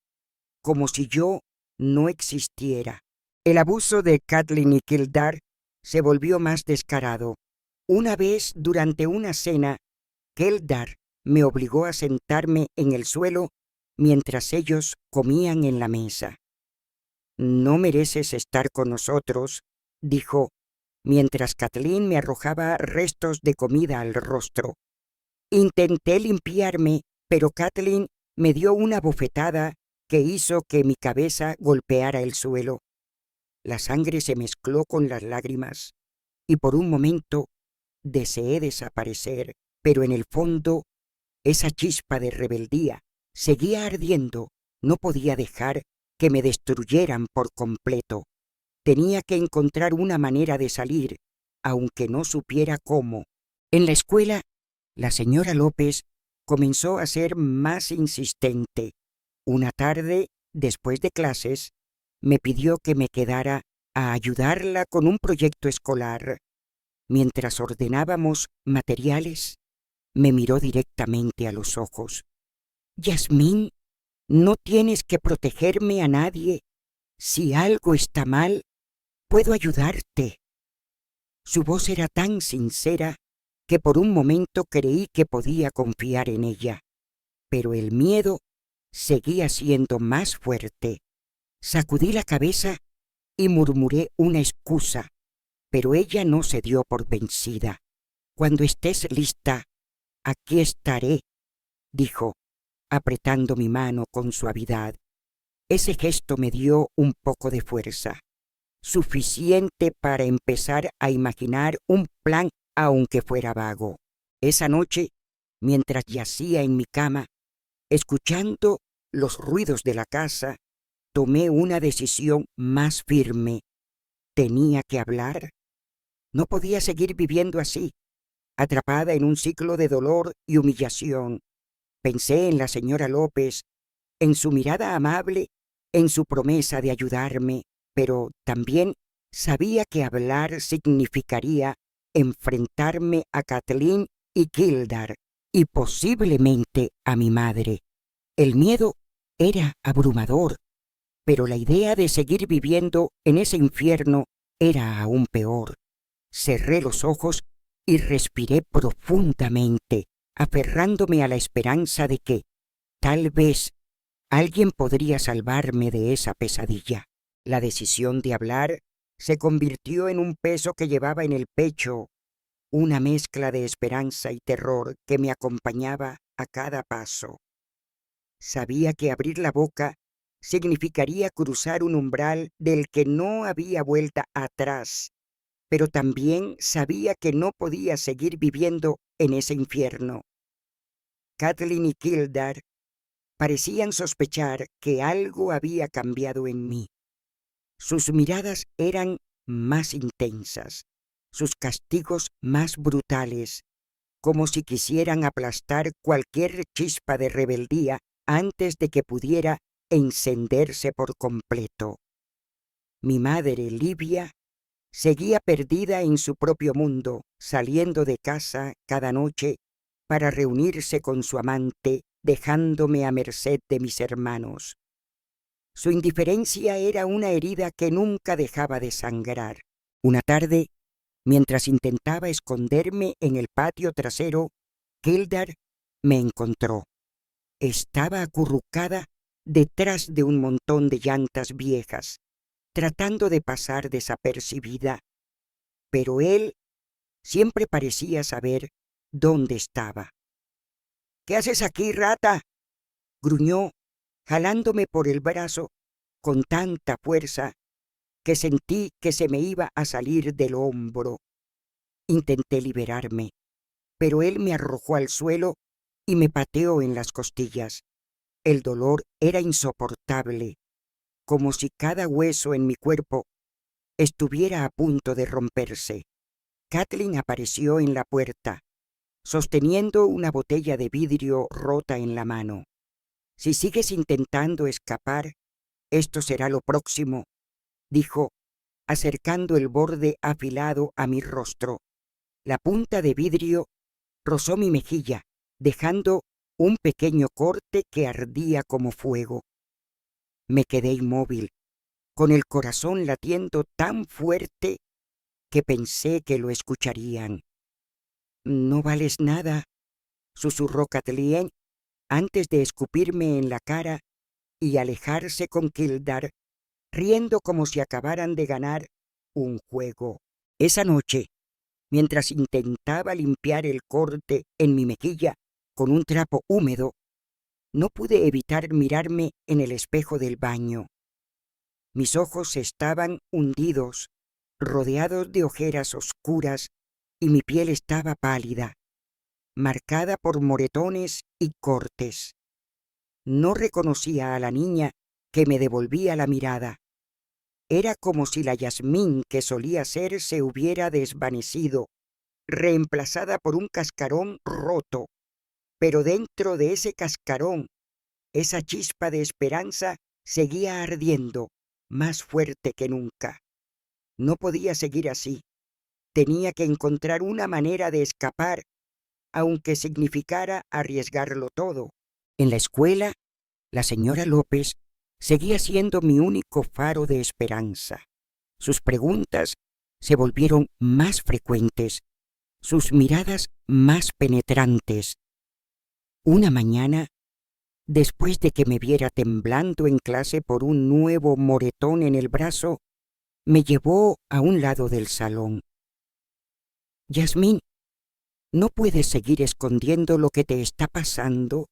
como si yo no existiera. El abuso de Kathleen y Kildare se volvió más descarado. Una vez, durante una cena, Kildare me obligó a sentarme en el suelo mientras ellos comían en la mesa. «No mereces estar con nosotros», dijo, mientras Kathleen me arrojaba restos de comida al rostro. Intenté limpiarme, pero Kathleen me dio una bofetada que hizo que mi cabeza golpeara el suelo. La sangre se mezcló con las lágrimas y por un momento deseé desaparecer, pero en el fondo esa chispa de rebeldía seguía ardiendo. No podía dejar que me destruyeran por completo. Tenía que encontrar una manera de salir, aunque no supiera cómo. En la escuela, la señora López comenzó a ser más insistente. Una tarde, después de clases, me pidió que me quedara a ayudarla con un proyecto escolar. Mientras ordenábamos materiales, me miró directamente a los ojos. «Yasmín, no tienes que protegerme a nadie. Si algo está mal, puedo ayudarte». Su voz era tan sincera que por un momento creí que podía confiar en ella, pero el miedo seguía siendo más fuerte. Sacudí la cabeza y murmuré una excusa, pero ella no se dio por vencida. «Cuando estés lista, aquí estaré», dijo, apretando mi mano con suavidad. Ese gesto me dio un poco de fuerza, suficiente para empezar a imaginar un plan, aunque fuera vago. Esa noche, mientras yacía en mi cama, escuchando los ruidos de la casa, tomé una decisión más firme. Tenía que hablar. No podía seguir viviendo así, atrapada en un ciclo de dolor y humillación. Pensé en la señora López, en su mirada amable, en su promesa de ayudarme, pero también sabía que hablar significaría enfrentarme a Kathleen y Kildare y posiblemente a mi madre. El miedo era abrumador, pero la idea de seguir viviendo en ese infierno era aún peor. Cerré los ojos y respiré profundamente, aferrándome a la esperanza de que, tal vez, alguien podría salvarme de esa pesadilla. La decisión de hablar se convirtió en un peso que llevaba en el pecho, una mezcla de esperanza y terror que me acompañaba a cada paso. Sabía que abrir la boca significaría cruzar un umbral del que no había vuelta atrás, pero también sabía que no podía seguir viviendo en ese infierno. Kathleen y Kildare parecían sospechar que algo había cambiado en mí. Sus miradas eran más intensas, sus castigos más brutales, como si quisieran aplastar cualquier chispa de rebeldía antes de que pudiera encenderse por completo. Mi madre, Livia, seguía perdida en su propio mundo, saliendo de casa cada noche para reunirse con su amante, dejándome a merced de mis hermanos. Su indiferencia era una herida que nunca dejaba de sangrar. Una tarde, mientras intentaba esconderme en el patio trasero, Kildare me encontró. Estaba acurrucada detrás de un montón de llantas viejas, tratando de pasar desapercibida, pero él siempre parecía saber dónde estaba. «¿Qué haces aquí, rata?», gruñó, jalándome por el brazo con tanta fuerza que sentí que se me iba a salir del hombro. Intenté liberarme, pero él me arrojó al suelo y me pateó en las costillas. El dolor era insoportable, como si cada hueso en mi cuerpo estuviera a punto de romperse. Kathleen apareció en la puerta, sosteniendo una botella de vidrio rota en la mano. «Si sigues intentando escapar, esto será lo próximo», dijo, acercando el borde afilado a mi rostro. La punta de vidrio rozó mi mejilla, dejando un pequeño corte que ardía como fuego. Me quedé inmóvil, con el corazón latiendo tan fuerte que pensé que lo escucharían. «No vales nada», susurró Kathleen antes de escupirme en la cara y alejarse con Kildare, riendo como si acabaran de ganar un juego. Esa noche, mientras intentaba limpiar el corte en mi mejilla con un trapo húmedo, no pude evitar mirarme en el espejo del baño. Mis ojos estaban hundidos, rodeados de ojeras oscuras, y mi piel estaba pálida, marcada por moretones y cortes. No reconocía a la niña que me devolvía la mirada. Era como si la Yasmín que solía ser se hubiera desvanecido, reemplazada por un cascarón roto. Pero dentro de ese cascarón, esa chispa de esperanza seguía ardiendo, más fuerte que nunca. No podía seguir así. Tenía que encontrar una manera de escapar, aunque significara arriesgarlo todo. En la escuela, la señora López seguía siendo mi único faro de esperanza. Sus preguntas se volvieron más frecuentes, sus miradas más penetrantes. Una mañana, después de que me viera temblando en clase por un nuevo moretón en el brazo, me llevó a un lado del salón. «Yasmín, no puedes seguir escondiendo lo que te está pasando»,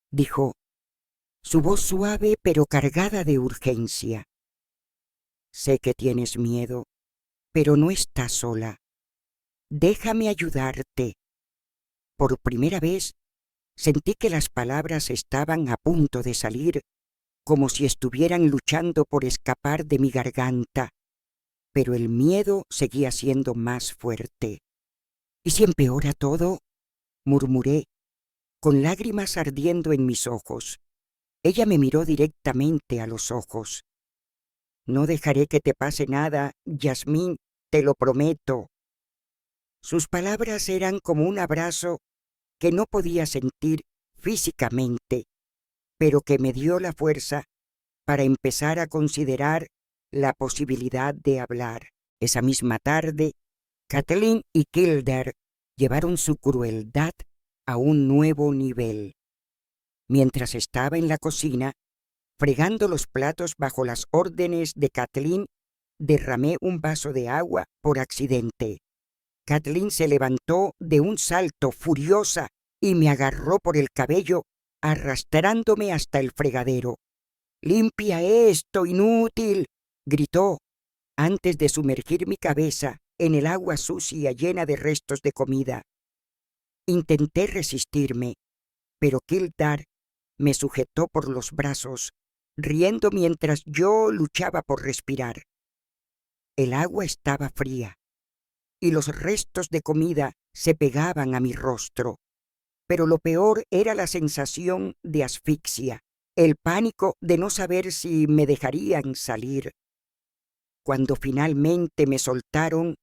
dijo, su voz suave pero cargada de urgencia. «Sé que tienes miedo, pero no estás sola. Déjame ayudarte». Por primera vez sentí que las palabras estaban a punto de salir, como si estuvieran luchando por escapar de mi garganta, pero el miedo seguía siendo más fuerte. «¿Y si empeora todo?», murmuré, con lágrimas ardiendo en mis ojos. Ella me miró directamente a los ojos. «No dejaré que te pase nada, Yasmín, te lo prometo». Sus palabras eran como un abrazo que no podía sentir físicamente, pero que me dio la fuerza para empezar a considerar la posibilidad de hablar. Esa misma tarde, Kathleen y Kildare llevaron su crueldad a un nuevo nivel. Mientras estaba en la cocina, fregando los platos bajo las órdenes de Kathleen, derramé un vaso de agua por accidente. Kathleen se levantó de un salto furiosa y me agarró por el cabello, arrastrándome hasta el fregadero. «¡Limpia esto, inútil!», gritó, antes de sumergir mi cabeza en el agua sucia llena de restos de comida. Intenté resistirme, pero Kildare me sujetó por los brazos, riendo mientras yo luchaba por respirar. El agua estaba fría y los restos de comida se pegaban a mi rostro, pero lo peor era la sensación de asfixia, el pánico de no saber si me dejarían salir. Cuando finalmente me soltaron,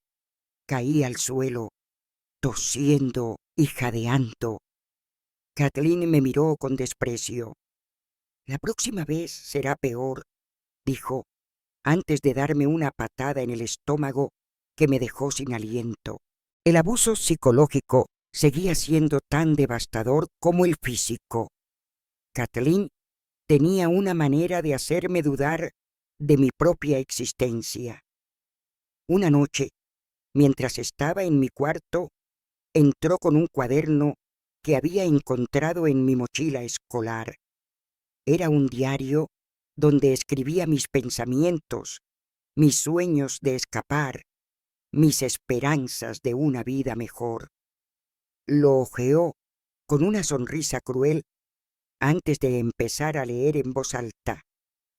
caí al suelo, tosiendo y jadeando. Kathleen me miró con desprecio. «La próxima vez será peor», dijo, antes de darme una patada en el estómago que me dejó sin aliento. El abuso psicológico seguía siendo tan devastador como el físico. Kathleen tenía una manera de hacerme dudar de mi propia existencia. Una noche, mientras estaba en mi cuarto, entró con un cuaderno que había encontrado en mi mochila escolar. Era un diario donde escribía mis pensamientos, mis sueños de escapar, mis esperanzas de una vida mejor. Lo hojeó con una sonrisa cruel antes de empezar a leer en voz alta,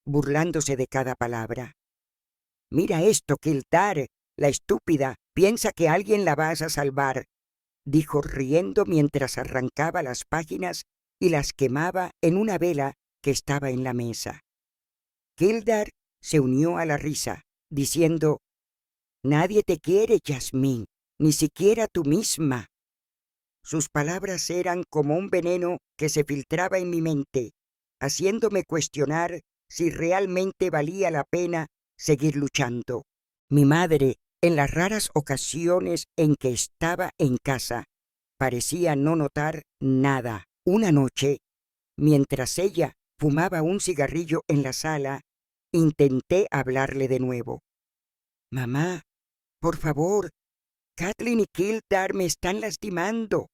burlándose de cada palabra. «Mira esto, Kildare, la estúpida, piensa que alguien la vas a salvar», dijo riendo mientras arrancaba las páginas y las quemaba en una vela que estaba en la mesa. Kildare se unió a la risa, diciendo: «Nadie te quiere, Yasmín, ni siquiera tú misma». Sus palabras eran como un veneno que se filtraba en mi mente, haciéndome cuestionar si realmente valía la pena seguir luchando. Mi madre, en las raras ocasiones en que estaba en casa, parecía no notar nada. Una noche, mientras ella fumaba un cigarrillo en la sala, intenté hablarle de nuevo. «Mamá, por favor, Kathleen y Kildare me están lastimando»,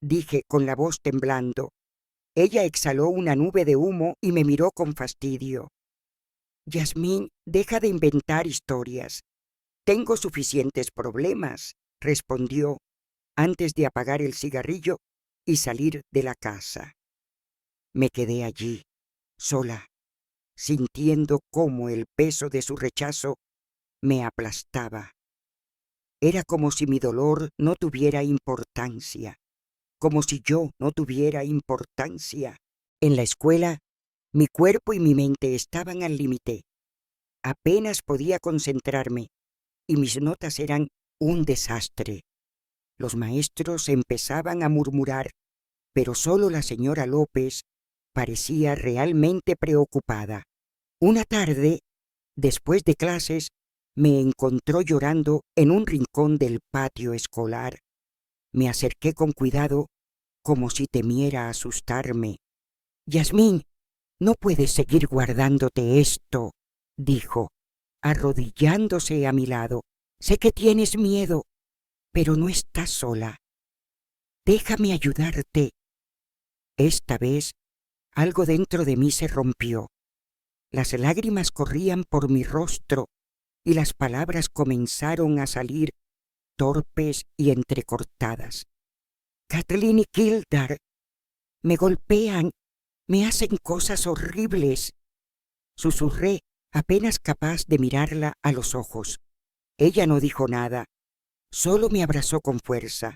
dije con la voz temblando. Ella exhaló una nube de humo y me miró con fastidio. «Yasmín, deja de inventar historias. Tengo suficientes problemas», respondió, antes de apagar el cigarrillo y salir de la casa. Me quedé allí, sola, sintiendo cómo el peso de su rechazo me aplastaba. Era como si mi dolor no tuviera importancia, como si yo no tuviera importancia. En la escuela, mi cuerpo y mi mente estaban al límite. Apenas podía concentrarme y mis notas eran un desastre. Los maestros empezaban a murmurar, pero solo la señora López parecía realmente preocupada. Una tarde, después de clases, me encontró llorando en un rincón del patio escolar. Me acerqué con cuidado, como si temiera asustarme. «Yasmín, no puedes seguir guardándote esto», dijo, arrodillándose a mi lado. «Sé que tienes miedo, pero no estás sola. Déjame ayudarte». Esta vez, algo dentro de mí se rompió. Las lágrimas corrían por mi rostro y las palabras comenzaron a salir torpes y entrecortadas. «Kathleen y Kildare me golpean, me hacen cosas horribles», susurré, apenas capaz de mirarla a los ojos. Ella no dijo nada, solo me abrazó con fuerza,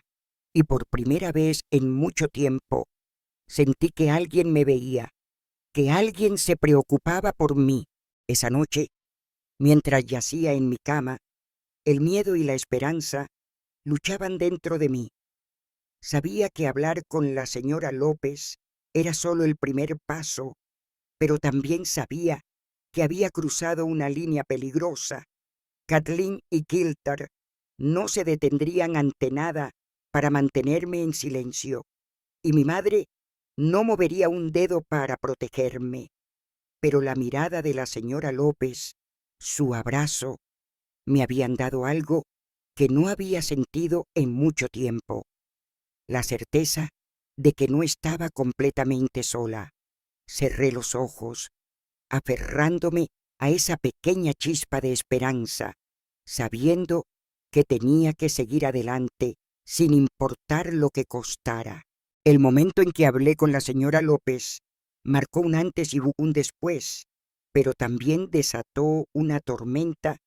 y por primera vez en mucho tiempo sentí que alguien me veía, que alguien se preocupaba por mí. Esa noche, mientras yacía en mi cama, el miedo y la esperanza luchaban dentro de mí. Sabía que hablar con la señora López era solo el primer paso, pero también sabía que había cruzado una línea peligrosa. Kathleen y Kildare no se detendrían ante nada para mantenerme en silencio, y mi madre no movería un dedo para protegerme. Pero la mirada de la señora López, su abrazo, Me habían dado algo que no había sentido en mucho tiempo, la certeza de que no estaba completamente sola. Cerré los ojos, aferrándome a esa pequeña chispa de esperanza, sabiendo que tenía que seguir adelante sin importar lo que costara. El momento en que hablé con la señora López marcó un antes y un después, pero también desató una tormenta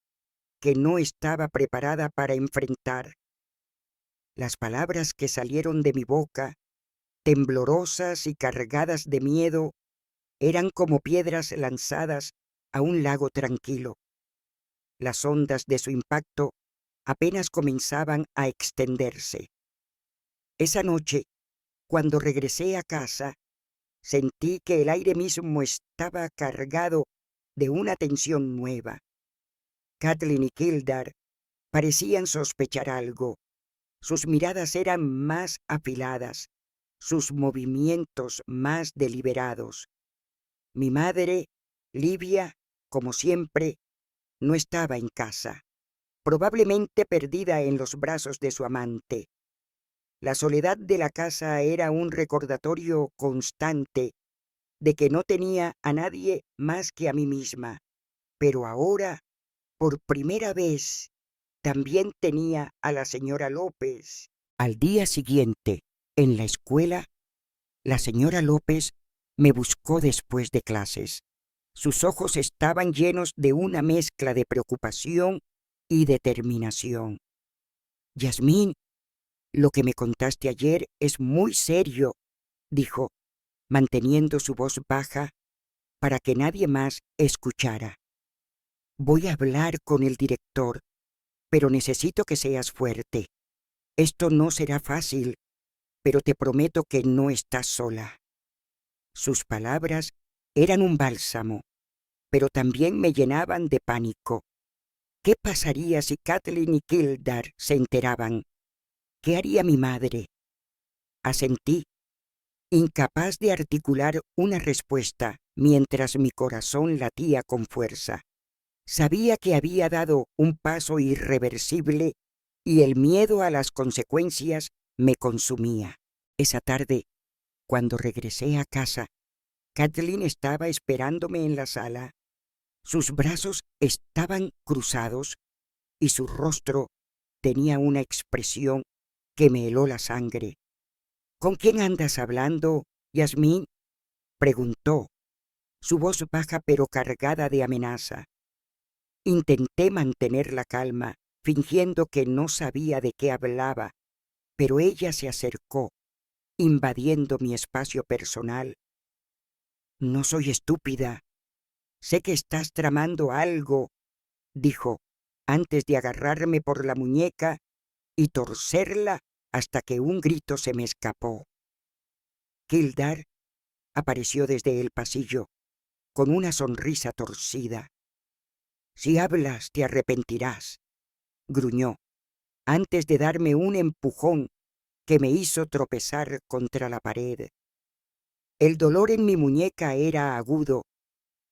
que no estaba preparada para enfrentar. Las palabras que salieron de mi boca, temblorosas y cargadas de miedo, eran como piedras lanzadas a un lago tranquilo. Las ondas de su impacto apenas comenzaban a extenderse. Esa noche, cuando regresé a casa, sentí que el aire mismo estaba cargado de una tensión nueva. Kathleen y Kildare parecían sospechar algo. Sus miradas eran más afiladas, sus movimientos más deliberados. Mi madre, Livia, como siempre, no estaba en casa, probablemente perdida en los brazos de su amante. La soledad de la casa era un recordatorio constante de que no tenía a nadie más que a mí misma, pero ahora, por primera vez, también tenía a la señora López. Al día siguiente, en la escuela, la señora López me buscó después de clases. Sus ojos estaban llenos de una mezcla de preocupación y determinación. Yasmín, lo que me contaste ayer es muy serio, dijo, manteniendo su voz baja para que nadie más escuchara. Voy a hablar con el director, pero necesito que seas fuerte. Esto no será fácil, pero te prometo que no estás sola. Sus palabras eran un bálsamo, pero también me llenaban de pánico. ¿Qué pasaría si Kathleen y Kildare se enteraban? ¿Qué haría mi madre? Asentí, incapaz de articular una respuesta mientras mi corazón latía con fuerza. Sabía que había dado un paso irreversible y el miedo a las consecuencias me consumía. Esa tarde, cuando regresé a casa, Kathleen estaba esperándome en la sala. Sus brazos estaban cruzados y su rostro tenía una expresión que me heló la sangre. ¿Con quién andas hablando, Yasmín?, preguntó, su voz baja pero cargada de amenaza. Intenté mantener la calma, fingiendo que no sabía de qué hablaba, pero ella se acercó, invadiendo mi espacio personal. No soy estúpida. Sé que estás tramando algo, dijo, antes de agarrarme por la muñeca y torcerla hasta que un grito se me escapó. Kildare apareció desde el pasillo, con una sonrisa torcida. Si hablas, te arrepentirás, gruñó, antes de darme un empujón que me hizo tropezar contra la pared. El dolor en mi muñeca era agudo,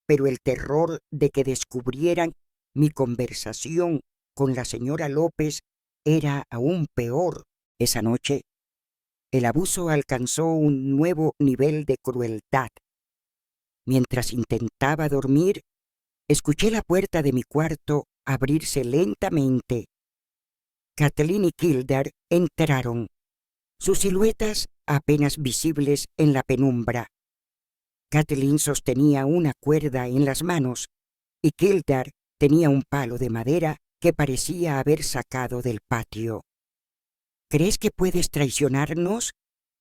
pero el terror de que descubrieran mi conversación con la señora López era aún peor. Esa noche, el abuso alcanzó un nuevo nivel de crueldad. Mientras intentaba dormir, escuché la puerta de mi cuarto abrirse lentamente. Kathleen y Kildare entraron, sus siluetas apenas visibles en la penumbra. Kathleen sostenía una cuerda en las manos y Kildare tenía un palo de madera que parecía haber sacado del patio. ¿Crees que puedes traicionarnos?,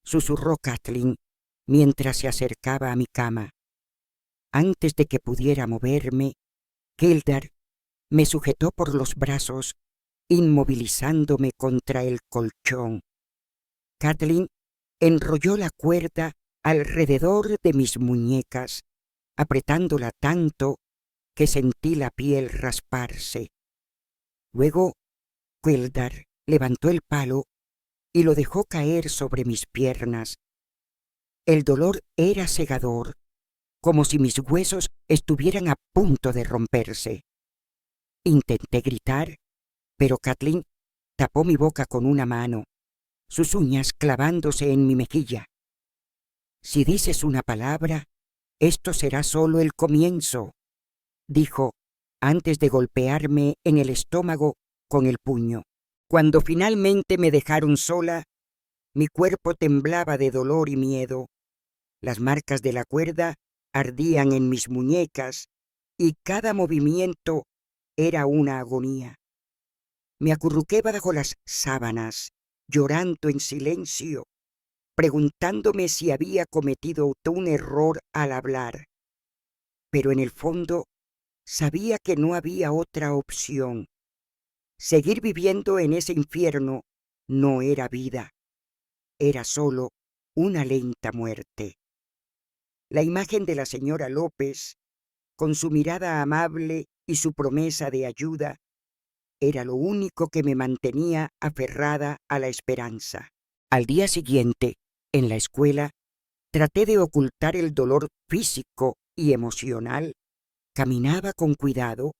susurró Kathleen mientras se acercaba a mi cama. Antes de que pudiera moverme, Kildare me sujetó por los brazos, inmovilizándome contra el colchón. Kathleen enrolló la cuerda alrededor de mis muñecas, apretándola tanto que sentí la piel rasparse. Luego, Kildare levantó el palo y lo dejó caer sobre mis piernas. El dolor era cegador, como si mis huesos estuvieran a punto de romperse. Intenté gritar, pero Kathleen tapó mi boca con una mano, sus uñas clavándose en mi mejilla. «Si dices una palabra, esto será solo el comienzo», dijo antes de golpearme en el estómago con el puño. Cuando finalmente me dejaron sola, mi cuerpo temblaba de dolor y miedo. Las marcas de la cuerda ardían en mis muñecas y cada movimiento era una agonía. Me acurruqué bajo las sábanas, llorando en silencio, preguntándome si había cometido un error al hablar. Pero en el fondo sabía que no había otra opción. Seguir viviendo en ese infierno no era vida, era solo una lenta muerte. La imagen de la señora López, con su mirada amable y su promesa de ayuda, era lo único que me mantenía aferrada a la esperanza. Al día siguiente, en la escuela, traté de ocultar el dolor físico y emocional. Caminaba con cuidado,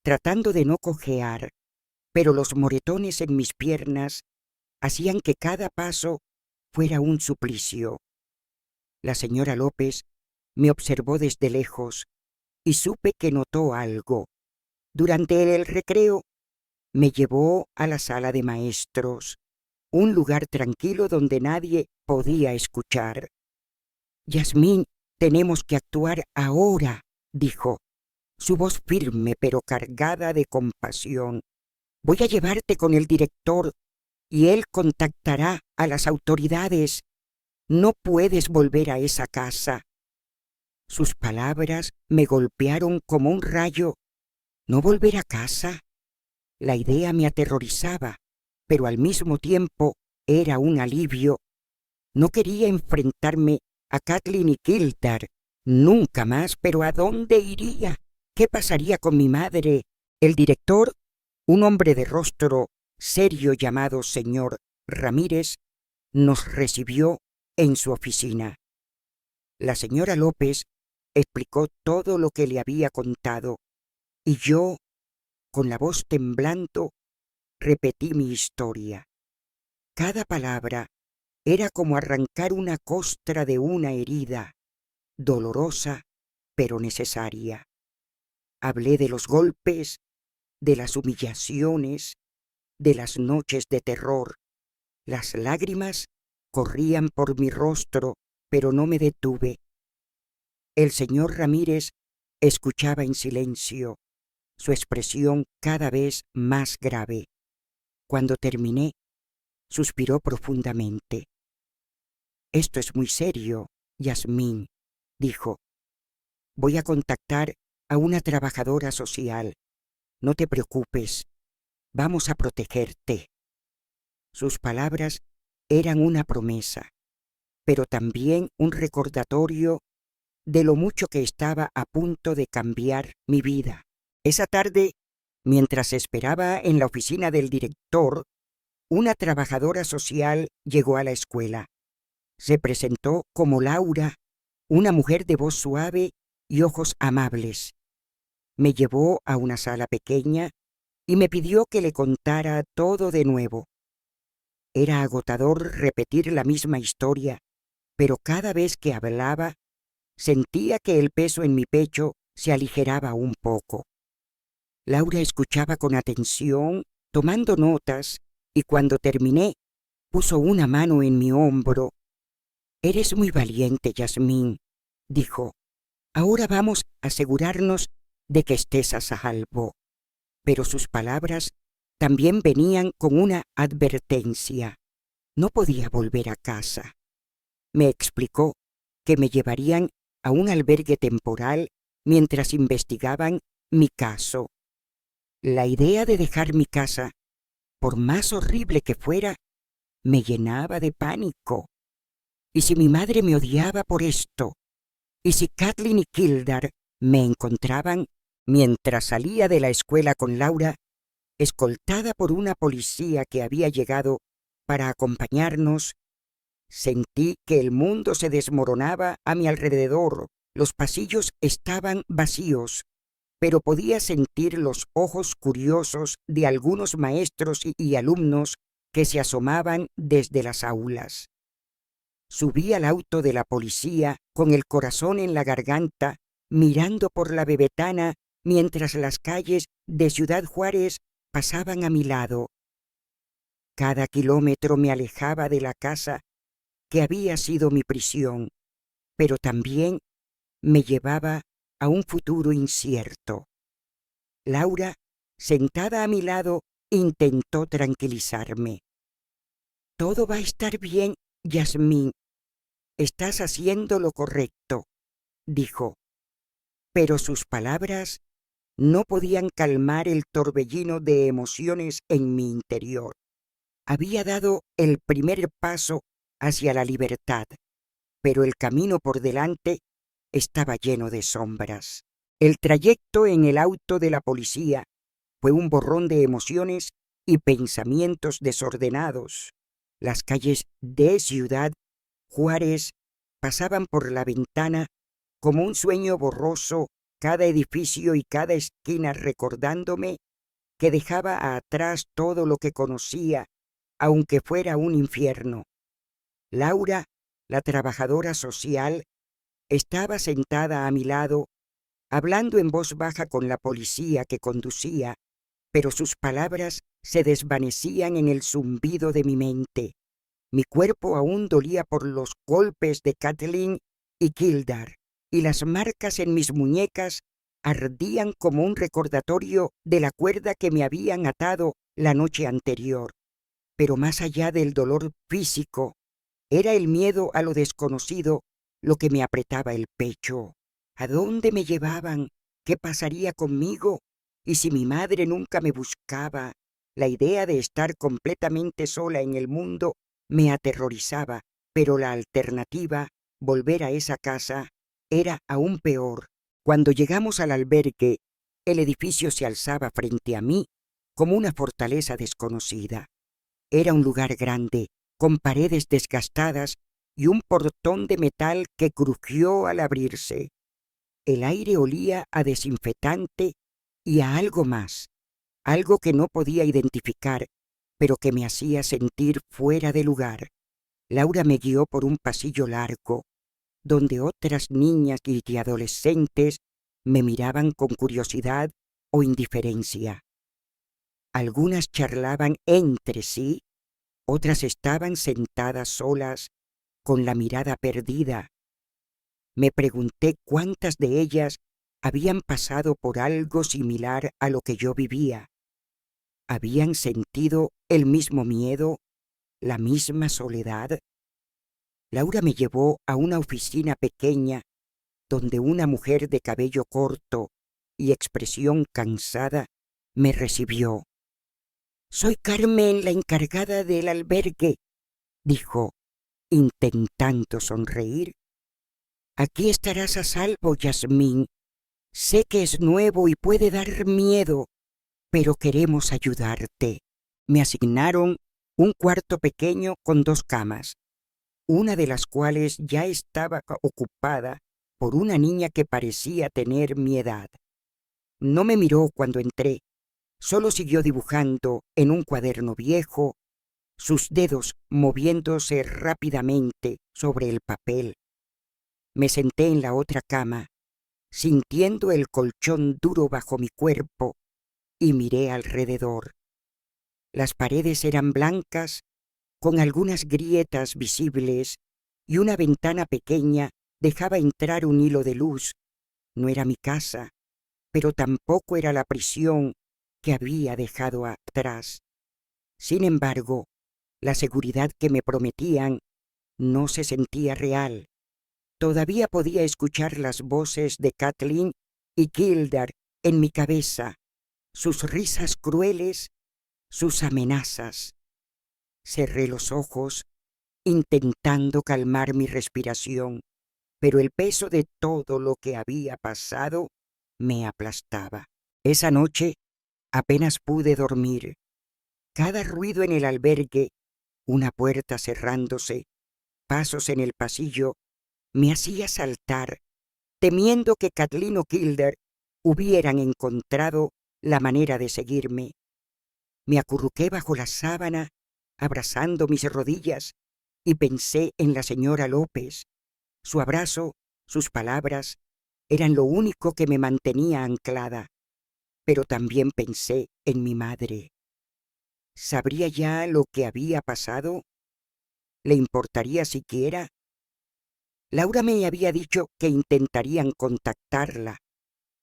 tratando de no cojear, pero los moretones en mis piernas hacían que cada paso fuera un suplicio. La señora López me observó desde lejos y supe que notó algo. Durante el recreo me llevó a la sala de maestros, un lugar tranquilo donde nadie podía escuchar. «Yasmín, tenemos que actuar ahora», dijo, su voz firme pero cargada de compasión. «Voy a llevarte con el director y él contactará a las autoridades. No puedes volver a esa casa». Sus palabras me golpearon como un rayo. ¿No volver a casa? La idea me aterrorizaba, pero al mismo tiempo era un alivio. No quería enfrentarme a Kathleen y Kildare nunca más, pero ¿a dónde iría? ¿Qué pasaría con mi madre? El director, un hombre de rostro serio llamado señor Ramírez, nos recibió en su oficina. La señora López explicó todo lo que le había contado, y yo, con la voz temblando, repetí mi historia. Cada palabra era como arrancar una costra de una herida, dolorosa pero necesaria. Hablé de los golpes, de las humillaciones, de las noches de terror. Las lágrimas corrían por mi rostro, pero no me detuve. El señor Ramírez escuchaba en silencio, su expresión cada vez más grave. Cuando terminé, suspiró profundamente. «Esto es muy serio, Yasmín», dijo. «Voy a contactar a una trabajadora social. No te preocupes, vamos a protegerte». Sus palabras eran una promesa, pero también un recordatorio de lo mucho que estaba a punto de cambiar mi vida. Esa tarde, mientras esperaba en la oficina del director, una trabajadora social llegó a la escuela. Se presentó como Laura, una mujer de voz suave y ojos amables. Me llevó a una sala pequeña y me pidió que le contara todo de nuevo. Era agotador repetir la misma historia, pero cada vez que hablaba, sentía que el peso en mi pecho se aligeraba un poco. Laura escuchaba con atención, tomando notas, y cuando terminé, puso una mano en mi hombro. «Eres muy valiente, Yasmín», dijo. «Ahora vamos a asegurarnos de que estés a salvo». Pero sus palabras también venían con una advertencia. No podía volver a casa. Me explicó que me llevarían a un albergue temporal mientras investigaban mi caso. La idea de dejar mi casa, por más horrible que fuera, me llenaba de pánico. ¿Y si mi madre me odiaba por esto? ¿Y si Kathleen y Kildare me encontraban mientras salía de la escuela con Laura, escoltada por una policía que había llegado para acompañarnos? Sentí que el mundo se desmoronaba a mi alrededor. Los pasillos estaban vacíos. pero podía sentir los ojos curiosos de algunos maestros y alumnos que se asomaban desde las aulas. Subí al auto de la policía con el corazón en la garganta, mirando por la ventana mientras las calles de Ciudad Juárez pasaban a mi lado. Cada kilómetro me alejaba de la casa que había sido mi prisión, pero también me llevaba a un futuro incierto. Laura, sentada a mi lado, intentó tranquilizarme. «Todo va a estar bien, Yasmín. Estás haciendo lo correcto», dijo. Pero sus palabras no podían calmar el torbellino de emociones en mi interior. Había dado el primer paso hacia la libertad, pero el camino por delante estaba lleno de sombras. El trayecto en el auto de la policía fue un borrón de emociones y pensamientos desordenados. Las calles de Ciudad Juárez pasaban por la ventana como un sueño borroso, cada edificio y cada esquina recordándome que dejaba atrás todo lo que conocía, aunque fuera un infierno. Laura, la trabajadora social, estaba sentada a mi lado, hablando en voz baja con la policía que conducía, pero sus palabras se desvanecían en el zumbido de mi mente. Mi cuerpo aún dolía por los golpes de Kathleen y Kildare, y las marcas en mis muñecas ardían como un recordatorio de la cuerda que me habían atado la noche anterior. Pero más allá del dolor físico, era el miedo a lo desconocido lo que me apretaba el pecho. ¿A dónde me llevaban? ¿Qué pasaría conmigo? Y si mi madre nunca me buscaba, la idea de estar completamente sola en el mundo me aterrorizaba, pero la alternativa, volver a esa casa, era aún peor. Cuando llegamos al albergue, el edificio se alzaba frente a mí como una fortaleza desconocida. Era un lugar grande, con paredes desgastadas y un portón de metal que crujió al abrirse. El aire olía a desinfectante y a algo más, algo que no podía identificar, pero que me hacía sentir fuera de lugar. Laura me guió por un pasillo largo, donde otras niñas y adolescentes me miraban con curiosidad o indiferencia. Algunas charlaban entre sí, otras estaban sentadas solas, con la mirada perdida. Me pregunté cuántas de ellas habían pasado por algo similar a lo que yo vivía. ¿Habían sentido el mismo miedo, la misma soledad? Laura me llevó a una oficina pequeña donde una mujer de cabello corto y expresión cansada me recibió. «Soy Carmen, la encargada del albergue», dijo, intentando sonreír. «Aquí estarás a salvo, Yasmín. Sé que es nuevo y puede dar miedo, pero queremos ayudarte». Me asignaron un cuarto pequeño con 2 camas, una de las cuales ya estaba ocupada por una niña que parecía tener mi edad. No me miró cuando entré, solo siguió dibujando en un cuaderno viejo, sus dedos moviéndose rápidamente sobre el papel. Me senté en la otra cama, sintiendo el colchón duro bajo mi cuerpo, y miré alrededor. Las paredes eran blancas, con algunas grietas visibles, y una ventana pequeña dejaba entrar un hilo de luz. No era mi casa, pero tampoco era la prisión que había dejado atrás. Sin embargo, la seguridad que me prometían no se sentía real. Todavía podía escuchar las voces de Kathleen y Kildare en mi cabeza, sus risas crueles, sus amenazas. Cerré los ojos, intentando calmar mi respiración, pero el peso de todo lo que había pasado me aplastaba. Esa noche apenas pude dormir. Cada ruido en el albergue, una puerta cerrándose, pasos en el pasillo, me hacía saltar, temiendo que Kathleen o Kildare hubieran encontrado la manera de seguirme. Me acurruqué bajo la sábana, abrazando mis rodillas, y pensé en la señora López. Su abrazo, sus palabras, eran lo único que me mantenía anclada. Pero también pensé en mi madre. ¿Sabría ya lo que había pasado? ¿Le importaría siquiera? Laura me había dicho que intentarían contactarla,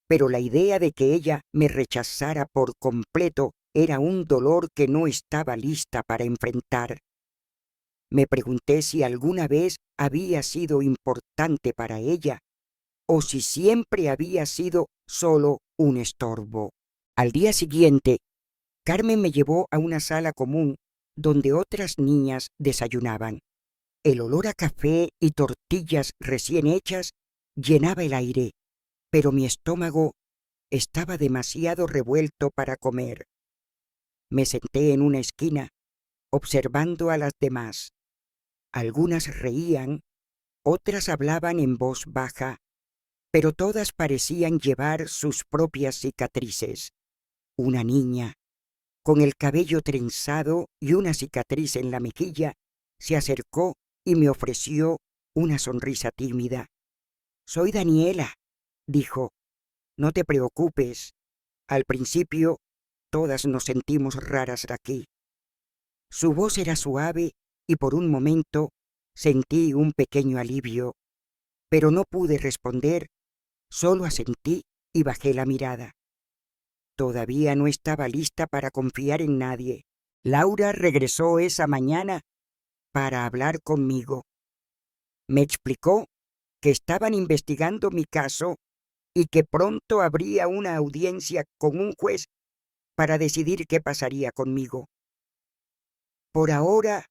pero la idea de que ella me rechazara por completo era un dolor que no estaba lista para enfrentar. Me pregunté si alguna vez había sido importante para ella o si siempre había sido solo un estorbo. Al día siguiente, Carmen me llevó a una sala común donde otras niñas desayunaban. El olor a café y tortillas recién hechas llenaba el aire, pero mi estómago estaba demasiado revuelto para comer. Me senté en una esquina, observando a las demás. Algunas reían, otras hablaban en voz baja, pero todas parecían llevar sus propias cicatrices. Una niña, con el cabello trenzado y una cicatriz en la mejilla, se acercó y me ofreció una sonrisa tímida. «Soy Daniela», dijo. «No te preocupes. Al principio, todas nos sentimos raras aquí». Su voz era suave y por un momento sentí un pequeño alivio, pero no pude responder, solo asentí y bajé la mirada. Todavía no estaba lista para confiar en nadie. Laura regresó esa mañana para hablar conmigo. Me explicó que estaban investigando mi caso y que pronto habría una audiencia con un juez para decidir qué pasaría conmigo. «Por ahora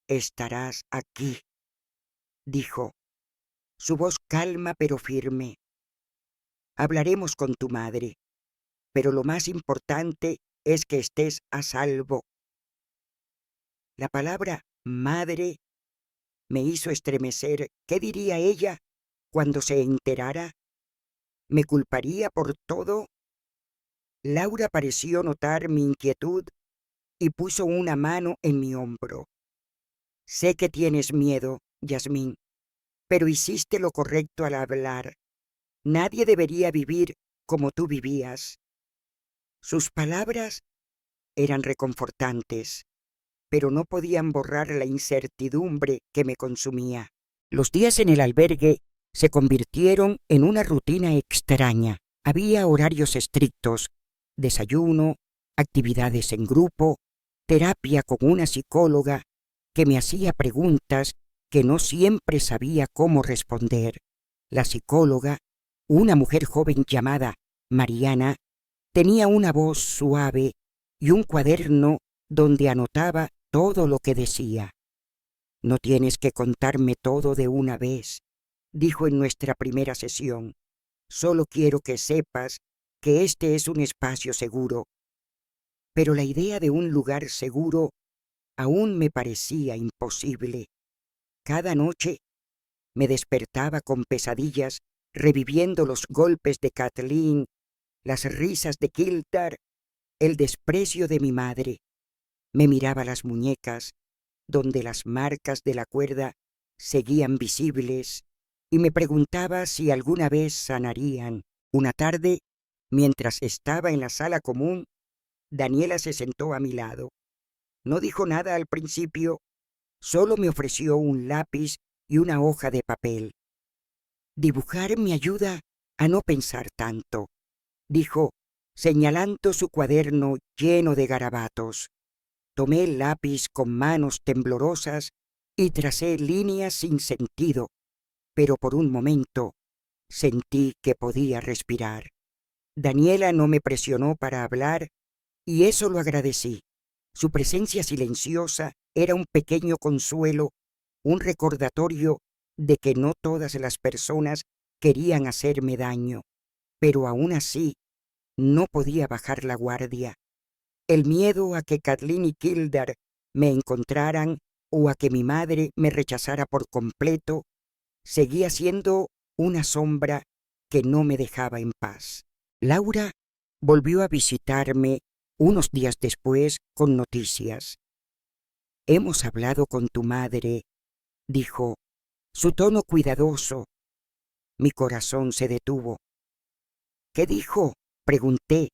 estarás aquí», dijo, su voz calma pero firme. «Hablaremos con tu madre, pero lo más importante es que estés a salvo». La palabra madre me hizo estremecer. ¿Qué diría ella cuando se enterara? ¿Me culparía por todo? Laura pareció notar mi inquietud y puso una mano en mi hombro. «Sé que tienes miedo, Yasmín, pero hiciste lo correcto al hablar. Nadie debería vivir como tú vivías». Sus palabras eran reconfortantes, pero no podían borrar la incertidumbre que me consumía. Los días en el albergue se convirtieron en una rutina extraña. Había horarios estrictos, desayuno, actividades en grupo, terapia con una psicóloga que me hacía preguntas que no siempre sabía cómo responder. La psicóloga, una mujer joven llamada Mariana, tenía una voz suave y un cuaderno donde anotaba todo lo que decía. «No tienes que contarme todo de una vez», dijo en nuestra primera sesión. «Solo quiero que sepas que este es un espacio seguro». Pero la idea de un lugar seguro aún me parecía imposible. Cada noche me despertaba con pesadillas, reviviendo los golpes de Kathleen, las risas de Kildare, el desprecio de mi madre. Me miraba las muñecas, donde las marcas de la cuerda seguían visibles, y me preguntaba si alguna vez sanarían. Una tarde, mientras estaba en la sala común, Daniela se sentó a mi lado. No dijo nada al principio, solo me ofreció un lápiz y una hoja de papel. «Dibujar me ayuda a no pensar tanto», dijo, señalando su cuaderno lleno de garabatos. Tomé el lápiz con manos temblorosas y tracé líneas sin sentido, pero por un momento sentí que podía respirar. Daniela no me presionó para hablar y eso lo agradecí. Su presencia silenciosa era un pequeño consuelo, un recordatorio de que no todas las personas querían hacerme daño, pero aún así no podía bajar la guardia. El miedo a que Kathleen y Kildare me encontraran o a que mi madre me rechazara por completo seguía siendo una sombra que no me dejaba en paz. Laura volvió a visitarme unos días después con noticias. «Hemos hablado con tu madre», dijo, su tono cuidadoso. Mi corazón se detuvo. «¿Qué dijo?», pregunté,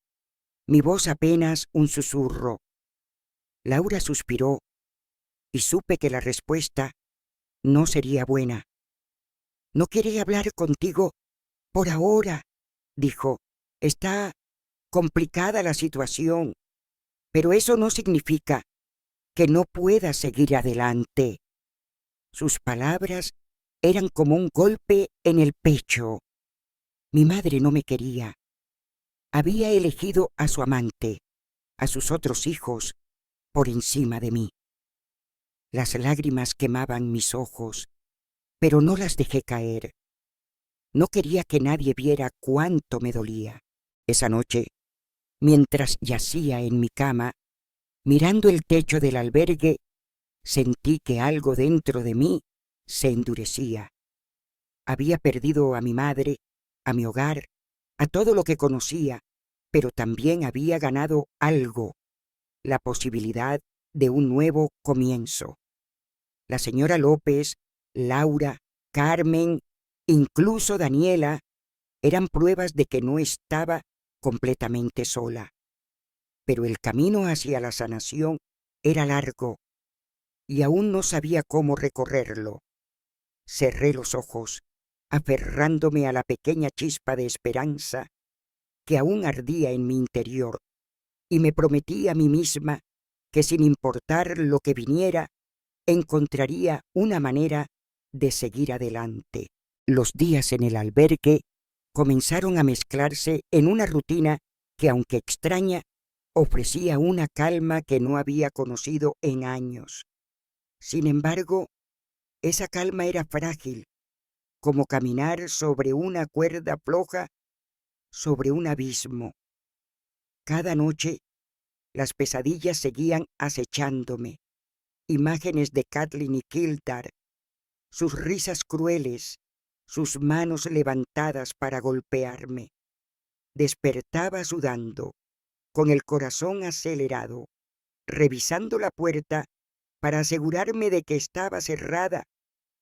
mi voz apenas un susurro. Laura suspiró y supe que la respuesta no sería buena. «No quiere hablar contigo por ahora», dijo. «Está complicada la situación, pero eso no significa que no pueda seguir adelante». Sus palabras eran como un golpe en el pecho. Mi madre no me quería. Había elegido a su amante, a sus otros hijos, por encima de mí. Las lágrimas quemaban mis ojos, pero no las dejé caer. No quería que nadie viera cuánto me dolía. Esa noche, mientras yacía en mi cama, mirando el techo del albergue, sentí que algo dentro de mí se endurecía. Había perdido a mi madre, a mi hogar, a todo lo que conocía, pero también había ganado algo, la posibilidad de un nuevo comienzo. La señora López, Laura, Carmen, incluso Daniela, eran pruebas de que no estaba completamente sola. Pero el camino hacia la sanación era largo y aún no sabía cómo recorrerlo. Cerré los ojos, aferrándome a la pequeña chispa de esperanza que aún ardía en mi interior, y me prometí a mí misma que sin importar lo que viniera, encontraría una manera de seguir adelante. Los días en el albergue comenzaron a mezclarse en una rutina que, aunque extraña, ofrecía una calma que no había conocido en años. Sin embargo, esa calma era frágil, como caminar sobre una cuerda floja sobre un abismo. Cada noche las pesadillas seguían acechándome, imágenes de Kathleen y Kildare, sus risas crueles, sus manos levantadas para golpearme. Despertaba sudando, con el corazón acelerado, revisando la puerta para asegurarme de que estaba cerrada,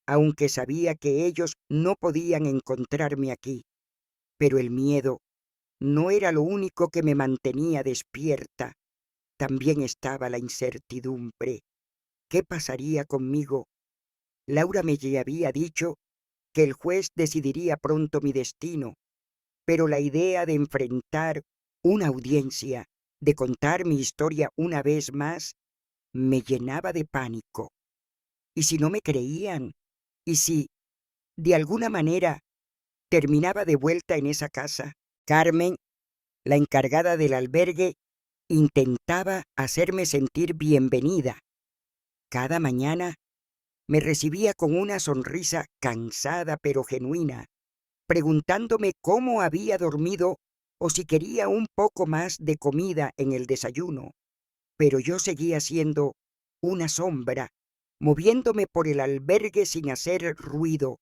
aunque sabía que ellos no podían encontrarme aquí. Pero el miedo no era lo único que me mantenía despierta. También estaba la incertidumbre. ¿Qué pasaría conmigo? Laura me había dicho que el juez decidiría pronto mi destino, pero la idea de enfrentar una audiencia, de contar mi historia una vez más, me llenaba de pánico. ¿Y si no me creían? ¿Y si, de alguna manera, terminaba de vuelta en esa casa? Carmen, la encargada del albergue, intentaba hacerme sentir bienvenida. Cada mañana me recibía con una sonrisa cansada pero genuina, preguntándome cómo había dormido o si quería un poco más de comida en el desayuno. Pero yo seguía siendo una sombra, moviéndome por el albergue sin hacer ruido,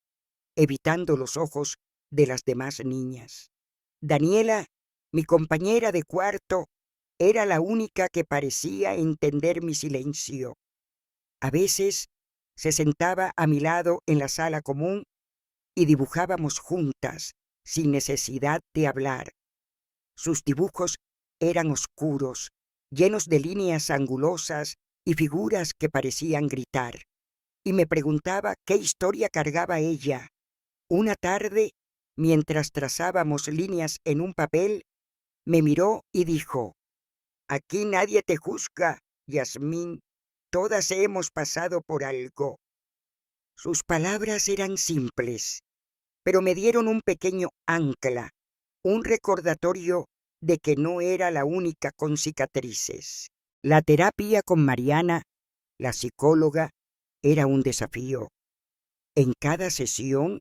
evitando los ojos de las demás niñas. Daniela, mi compañera de cuarto, era la única que parecía entender mi silencio. A veces se sentaba a mi lado en la sala común y dibujábamos juntas, sin necesidad de hablar. Sus dibujos eran oscuros, llenos de líneas angulosas y figuras que parecían gritar. Y me preguntaba qué historia cargaba ella. Una tarde, mientras trazábamos líneas en un papel, me miró y dijo: «Aquí nadie te juzga, Yasmín. Todas hemos pasado por algo». Sus palabras eran simples, pero me dieron un pequeño ancla, un recordatorio de que no era la única con cicatrices. La terapia con Mariana, la psicóloga, era un desafío. En cada sesión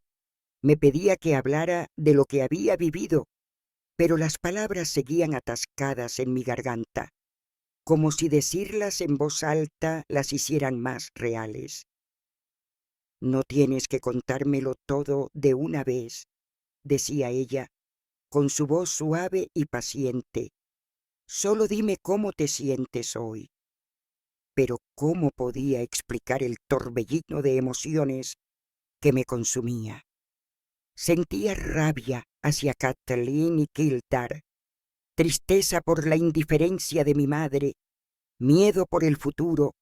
me pedía que hablara de lo que había vivido, pero las palabras seguían atascadas en mi garganta, como si decirlas en voz alta las hicieran más reales. «No tienes que contármelo todo de una vez», decía ella, con su voz suave y paciente: «Solo dime cómo te sientes hoy». Pero ¿cómo podía explicar el torbellino de emociones que me consumía? Sentía rabia hacia Kathleen y Kildare, tristeza por la indiferencia de mi madre, miedo por el futuro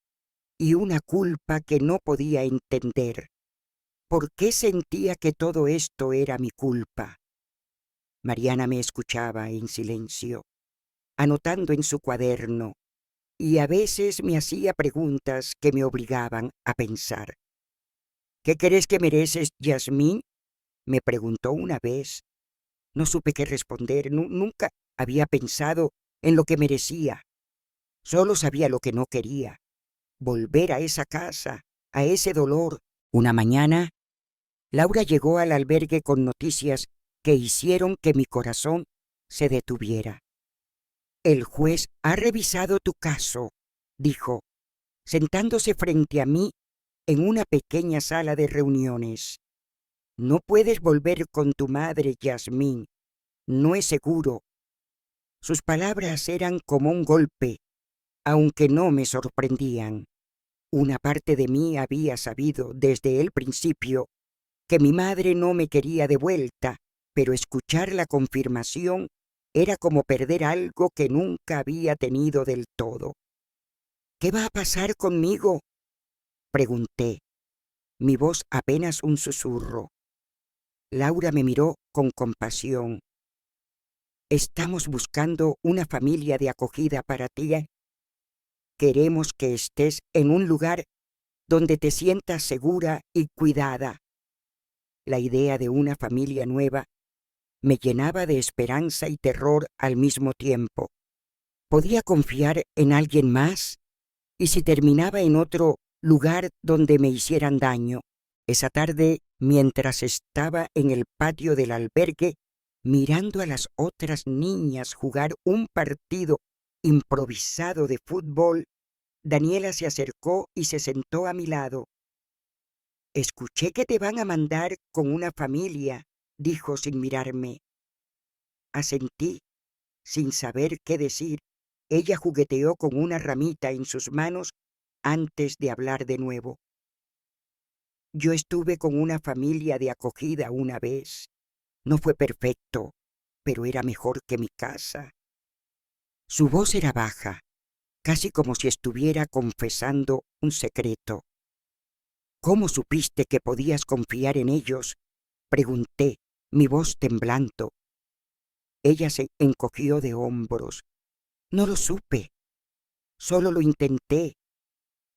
y una culpa que no podía entender. ¿Por qué sentía que todo esto era mi culpa? Mariana me escuchaba en silencio, anotando en su cuaderno, y a veces me hacía preguntas que me obligaban a pensar. «¿Qué crees que mereces, Yasmín?», me preguntó una vez. No supe qué responder. Nunca había pensado en lo que merecía. Solo sabía lo que no quería: volver a esa casa, a ese dolor. Una mañana, Laura llegó al albergue con noticias que hicieron que mi corazón se detuviera. «El juez ha revisado tu caso», dijo, sentándose frente a mí en una pequeña sala de reuniones. «No puedes volver con tu madre, Yasmín. No es seguro». Sus palabras eran como un golpe, aunque no me sorprendían. Una parte de mí había sabido desde el principio que mi madre no me quería de vuelta, pero escuchar la confirmación era como perder algo que nunca había tenido del todo. «¿Qué va a pasar conmigo?», pregunté, mi voz apenas un susurro. Laura me miró con compasión. «Estamos buscando una familia de acogida para ti. Queremos que estés en un lugar donde te sientas segura y cuidada». La idea de una familia nueva me llenaba de esperanza y terror al mismo tiempo. ¿Podía confiar en alguien más? ¿Y si terminaba en otro lugar donde me hicieran daño? Esa tarde, mientras estaba en el patio del albergue, mirando a las otras niñas jugar un partido improvisado de fútbol, Daniela se acercó y se sentó a mi lado. «Escuché que te van a mandar con una familia», dijo sin mirarme. Asentí, sin saber qué decir. Ella jugueteó con una ramita en sus manos antes de hablar de nuevo. «Yo estuve con una familia de acogida una vez. No fue perfecto, pero era mejor que mi casa». Su voz era baja, casi como si estuviera confesando un secreto. «¿Cómo supiste que podías confiar en ellos?», pregunté, mi voz temblando. Ella se encogió de hombros. «No lo supe. Solo lo intenté.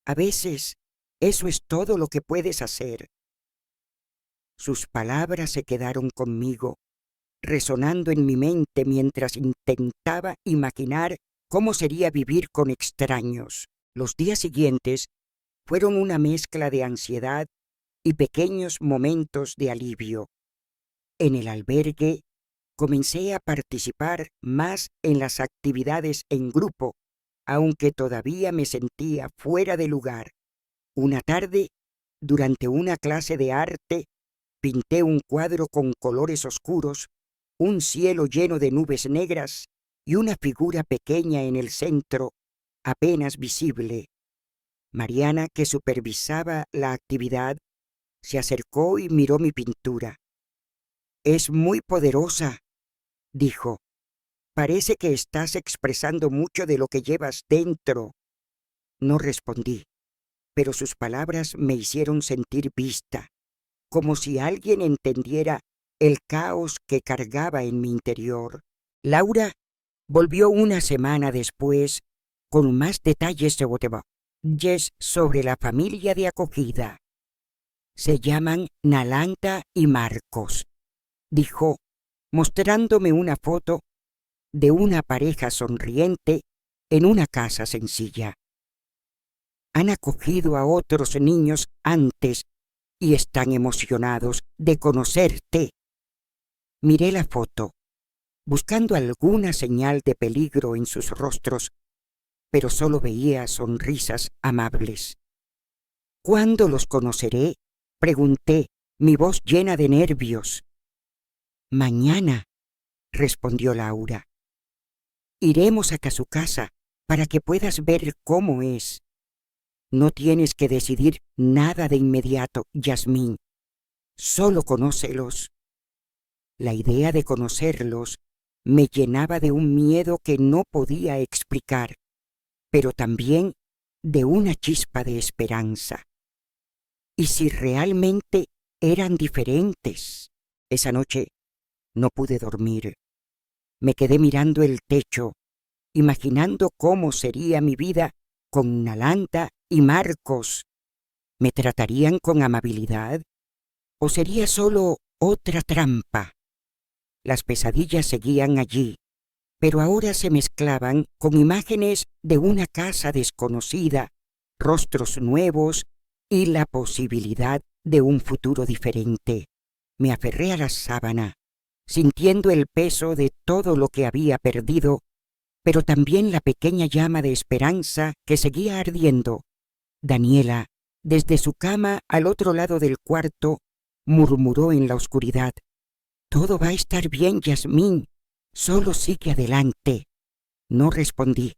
A veces eso es todo lo que puedes hacer». Sus palabras se quedaron conmigo, resonando en mi mente mientras intentaba imaginar cómo sería vivir con extraños. Los días siguientes fueron una mezcla de ansiedad y pequeños momentos de alivio. En el albergue comencé a participar más en las actividades en grupo, aunque todavía me sentía fuera de lugar. Una tarde, durante una clase de arte, pinté un cuadro con colores oscuros, un cielo lleno de nubes negras y una figura pequeña en el centro, apenas visible. Mariana, que supervisaba la actividad, se acercó y miró mi pintura. «Es muy poderosa», dijo. «Parece que estás expresando mucho de lo que llevas dentro». No respondí, pero sus palabras me hicieron sentir vista, como si alguien entendiera el caos que cargaba en mi interior. Laura volvió una semana después con más detalles sobre la familia de acogida. «Se llaman Nalanta y Marcos», dijo, mostrándome una foto de una pareja sonriente en una casa sencilla. «Han acogido a otros niños antes y están emocionados de conocerte». Miré la foto, buscando alguna señal de peligro en sus rostros, pero solo veía sonrisas amables. «¿Cuándo los conoceré?», pregunté, mi voz llena de nervios. «Mañana», respondió Laura. Iremos a su casa para que puedas ver cómo es. No tienes que decidir nada de inmediato, Yasmín. Solo conócelos. La idea de conocerlos me llenaba de un miedo que no podía explicar, pero también de una chispa de esperanza. ¿Y si realmente eran diferentes? Esa noche no pude dormir. Me quedé mirando el techo, imaginando cómo sería mi vida con Nalanda y Marcos. ¿Me tratarían con amabilidad? ¿O sería solo otra trampa? Las pesadillas seguían allí, pero ahora se mezclaban con imágenes de una casa desconocida, rostros nuevos y la posibilidad de un futuro diferente. Me aferré a la sábana, sintiendo el peso de todo lo que había perdido, pero también la pequeña llama de esperanza que seguía ardiendo. Daniela, desde su cama al otro lado del cuarto, murmuró en la oscuridad: «Todo va a estar bien, Yasmín. Solo sigue adelante». No respondí,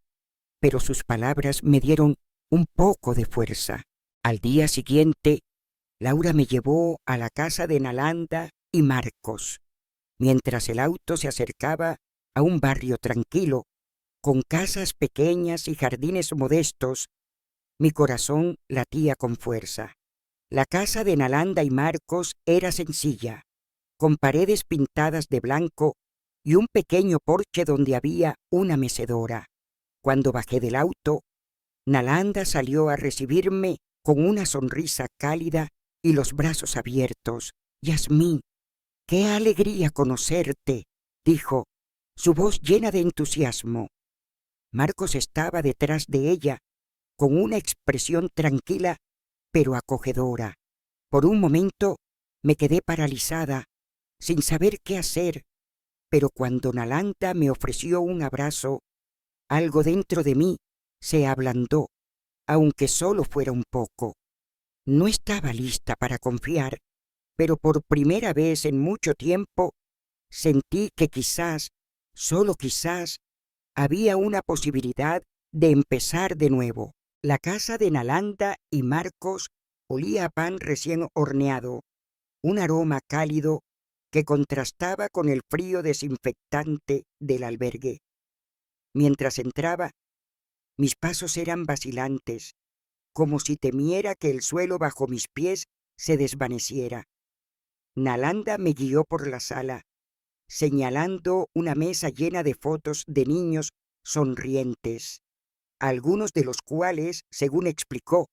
pero sus palabras me dieron un poco de fuerza. Al día siguiente, Laura me llevó a la casa de Nalanda y Marcos, mientras el auto se acercaba a un barrio tranquilo, con casas pequeñas y jardines modestos. Mi corazón latía con fuerza. La casa de Nalanda y Marcos era sencilla, con paredes pintadas de blanco y un pequeño porche donde había una mecedora. Cuando bajé del auto, Nalanda salió a recibirme con una sonrisa cálida y los brazos abiertos. «Yasmín, qué alegría conocerte», dijo, su voz llena de entusiasmo. Marcos estaba detrás de ella, con una expresión tranquila pero acogedora. Por un momento me quedé paralizada, sin saber qué hacer, pero cuando Nalanda me ofreció un abrazo, algo dentro de mí se ablandó, aunque solo fuera un poco. No estaba lista para confiar, pero por primera vez en mucho tiempo sentí que quizás, solo quizás, había una posibilidad de empezar de nuevo. La casa de Nalanda y Marcos olía a pan recién horneado, un aroma cálido que contrastaba con el frío desinfectante del albergue. Mientras entraba, mis pasos eran vacilantes, como si temiera que el suelo bajo mis pies se desvaneciera. Nalanda me guió por la sala, señalando una mesa llena de fotos de niños sonrientes, algunos de los cuales, según explicó,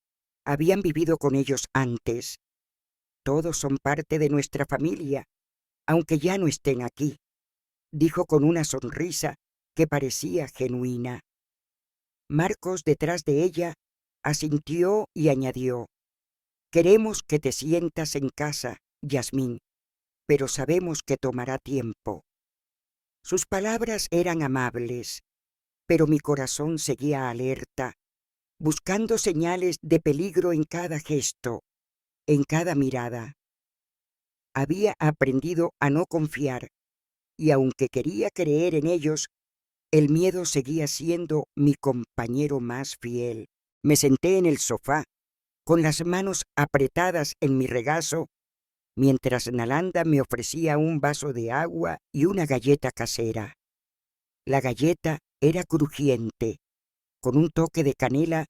habían vivido con ellos antes. «Todos son parte de nuestra familia, aunque ya no estén aquí», dijo con una sonrisa que parecía genuina. Marcos, detrás de ella, asintió y añadió: «Queremos que te sientas en casa, Yasmín, pero sabemos que tomará tiempo». Sus palabras eran amables, pero mi corazón seguía alerta, buscando señales de peligro en cada gesto, en cada mirada. Había aprendido a no confiar, y aunque quería creer en ellos, el miedo seguía siendo mi compañero más fiel. Me senté en el sofá, con las manos apretadas en mi regazo, mientras Nalanda me ofrecía un vaso de agua y una galleta casera. La galleta era crujiente, con un toque de canela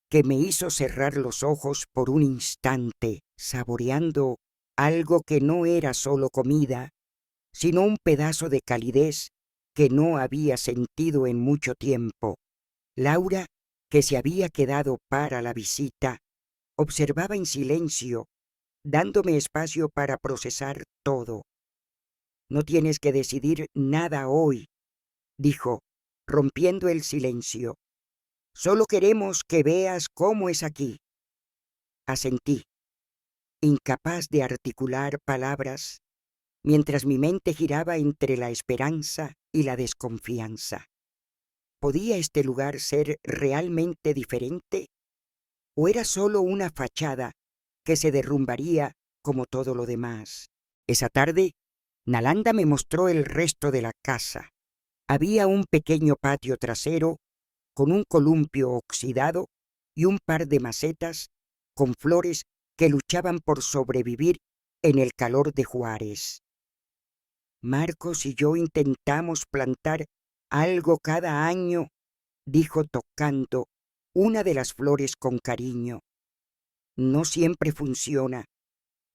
que me hizo cerrar los ojos por un instante, saboreando algo que no era solo comida, sino un pedazo de calidez que no había sentido en mucho tiempo. Laura, que se había quedado para la visita, observaba en silencio, dándome espacio para procesar todo. «No tienes que decidir nada hoy», dijo, rompiendo el silencio. «Solo queremos que veas cómo es aquí». Asentí, incapaz de articular palabras, mientras mi mente giraba entre la esperanza y la desconfianza. ¿Podía este lugar ser realmente diferente? ¿O era solo una fachada que se derrumbaría como todo lo demás? Esa tarde Nalanda me mostró el resto de la casa. Había un pequeño patio trasero con un columpio oxidado y un par de macetas con flores que luchaban por sobrevivir en el calor de Juárez. Marcos y yo intentamos plantar algo cada año, dijo tocando una de las flores con cariño. No siempre funciona,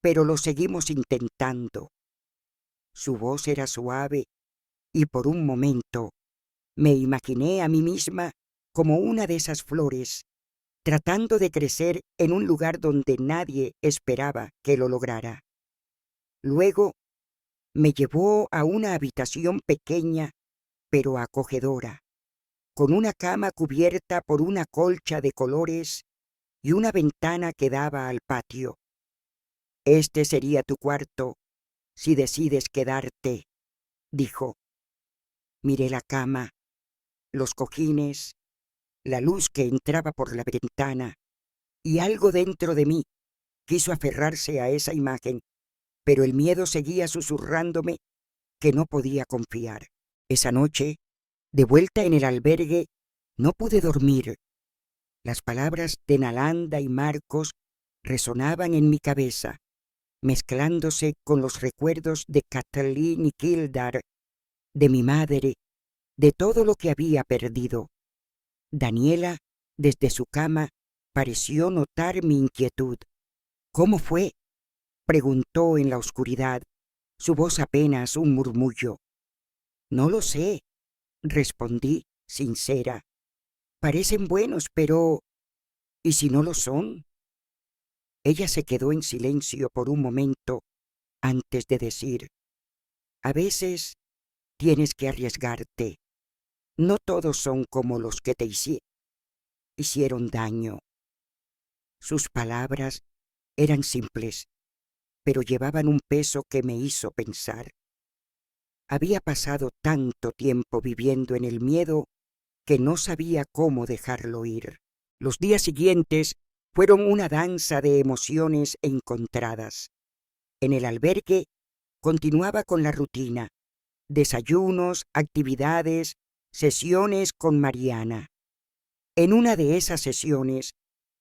pero lo seguimos intentando. Su voz era suave y por un momento me imaginé a mí misma como una de esas flores, tratando de crecer en un lugar donde nadie esperaba que lo lograra. Luego me llevó a una habitación pequeña pero acogedora, con una cama cubierta por una colcha de colores y una ventana que daba al patio. Este sería tu cuarto si decides quedarte, dijo. Miré la cama, los cojines, la luz que entraba por la ventana, y algo dentro de mí quiso aferrarse a esa imagen, pero el miedo seguía susurrándome que no podía confiar. Esa noche, de vuelta en el albergue, no pude dormir. Las palabras de Nalanda y Marcos resonaban en mi cabeza, mezclándose con los recuerdos de Kathleen y Kildare, de mi madre, de todo lo que había perdido. Daniela, desde su cama, pareció notar mi inquietud. ¿Cómo fue?, preguntó en la oscuridad, su voz apenas un murmullo. No lo sé, respondí, sincera. Parecen buenos, pero ¿y si no lo son? Ella se quedó en silencio por un momento antes de decir, a veces tienes que arriesgarte. No todos son como los que te hicieron daño. Sus palabras eran simples, pero llevaban un peso que me hizo pensar. Había pasado tanto tiempo viviendo en el miedo que no sabía cómo dejarlo ir. Los días siguientes fueron una danza de emociones encontradas. En el albergue continuaba con la rutina: desayunos, actividades, sesiones con Mariana. En una de esas sesiones,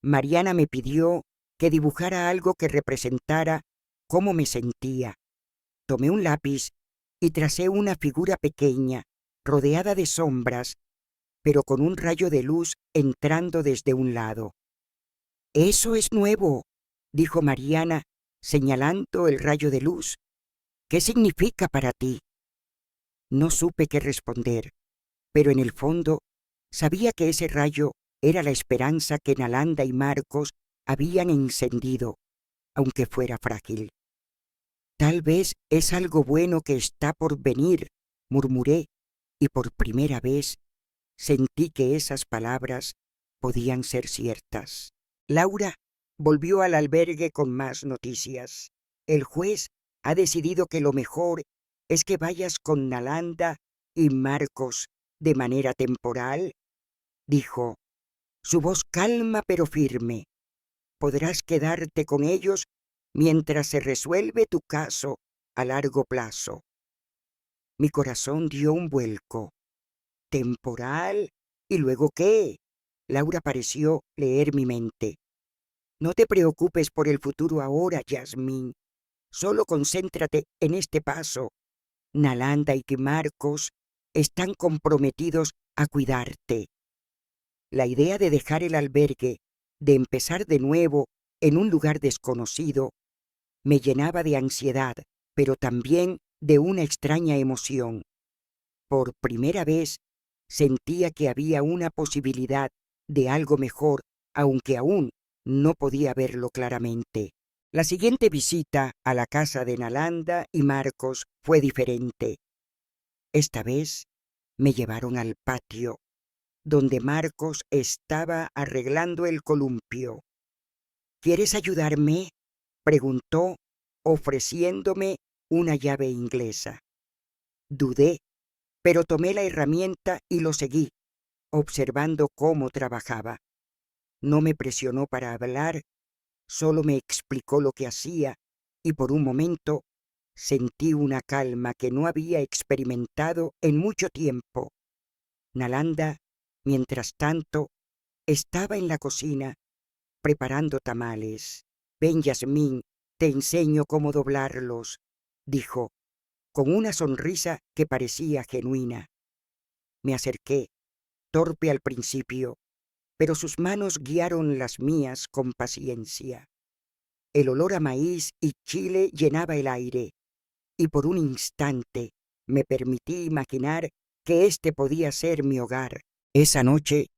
Mariana me pidió que dibujara algo que representara cómo me sentía. Tomé un lápiz y tracé una figura pequeña, rodeada de sombras, pero con un rayo de luz entrando desde un lado. «Eso es nuevo», dijo Mariana, señalando el rayo de luz. «¿Qué significa para ti?» No supe qué responder, pero en el fondo sabía que ese rayo era la esperanza que Nalanda y Marcos habían encendido, aunque fuera frágil. «Tal vez es algo bueno que está por venir», murmuré, y por primera vez sentí que esas palabras podían ser ciertas. Laura volvió al albergue con más noticias. «El juez ha decidido que lo mejor es que vayas con Nalanda y Marcos de manera temporal», dijo, su voz calma pero firme. «Podrás quedarte con ellos mientras se resuelve tu caso a largo plazo». Mi corazón dio un vuelco. «¿Temporal? ¿Y luego qué?». Laura pareció leer mi mente. «No te preocupes por el futuro ahora, Yasmín. Solo concéntrate en este paso. Nalanda y Marcos están comprometidos a cuidarte». La idea de dejar el albergue, de empezar de nuevo en un lugar desconocido, me llenaba de ansiedad, pero también de una extraña emoción. Por primera vez sentía que había una posibilidad de algo mejor, aunque aún no podía verlo claramente. La siguiente visita a la casa de Nalanda y Marcos fue diferente. Esta vez me llevaron al patio, donde Marcos estaba arreglando el columpio. «¿Quieres ayudarme?», preguntó, ofreciéndome una llave inglesa. Dudé, pero tomé la herramienta y lo seguí, observando cómo trabajaba. No me presionó para hablar, solo me explicó lo que hacía y por un momento Sentí una calma que no había experimentado en mucho tiempo. Nalanda, mientras tanto, estaba en la cocina preparando tamales. Ven, Yasmín, te enseño cómo doblarlos, dijo, con una sonrisa que parecía genuina. Me acerqué, torpe al principio, pero sus manos guiaron las mías con paciencia. El olor a maíz y chile llenaba el aire, y por un instante me permití imaginar que este podía ser mi hogar. Esa noche,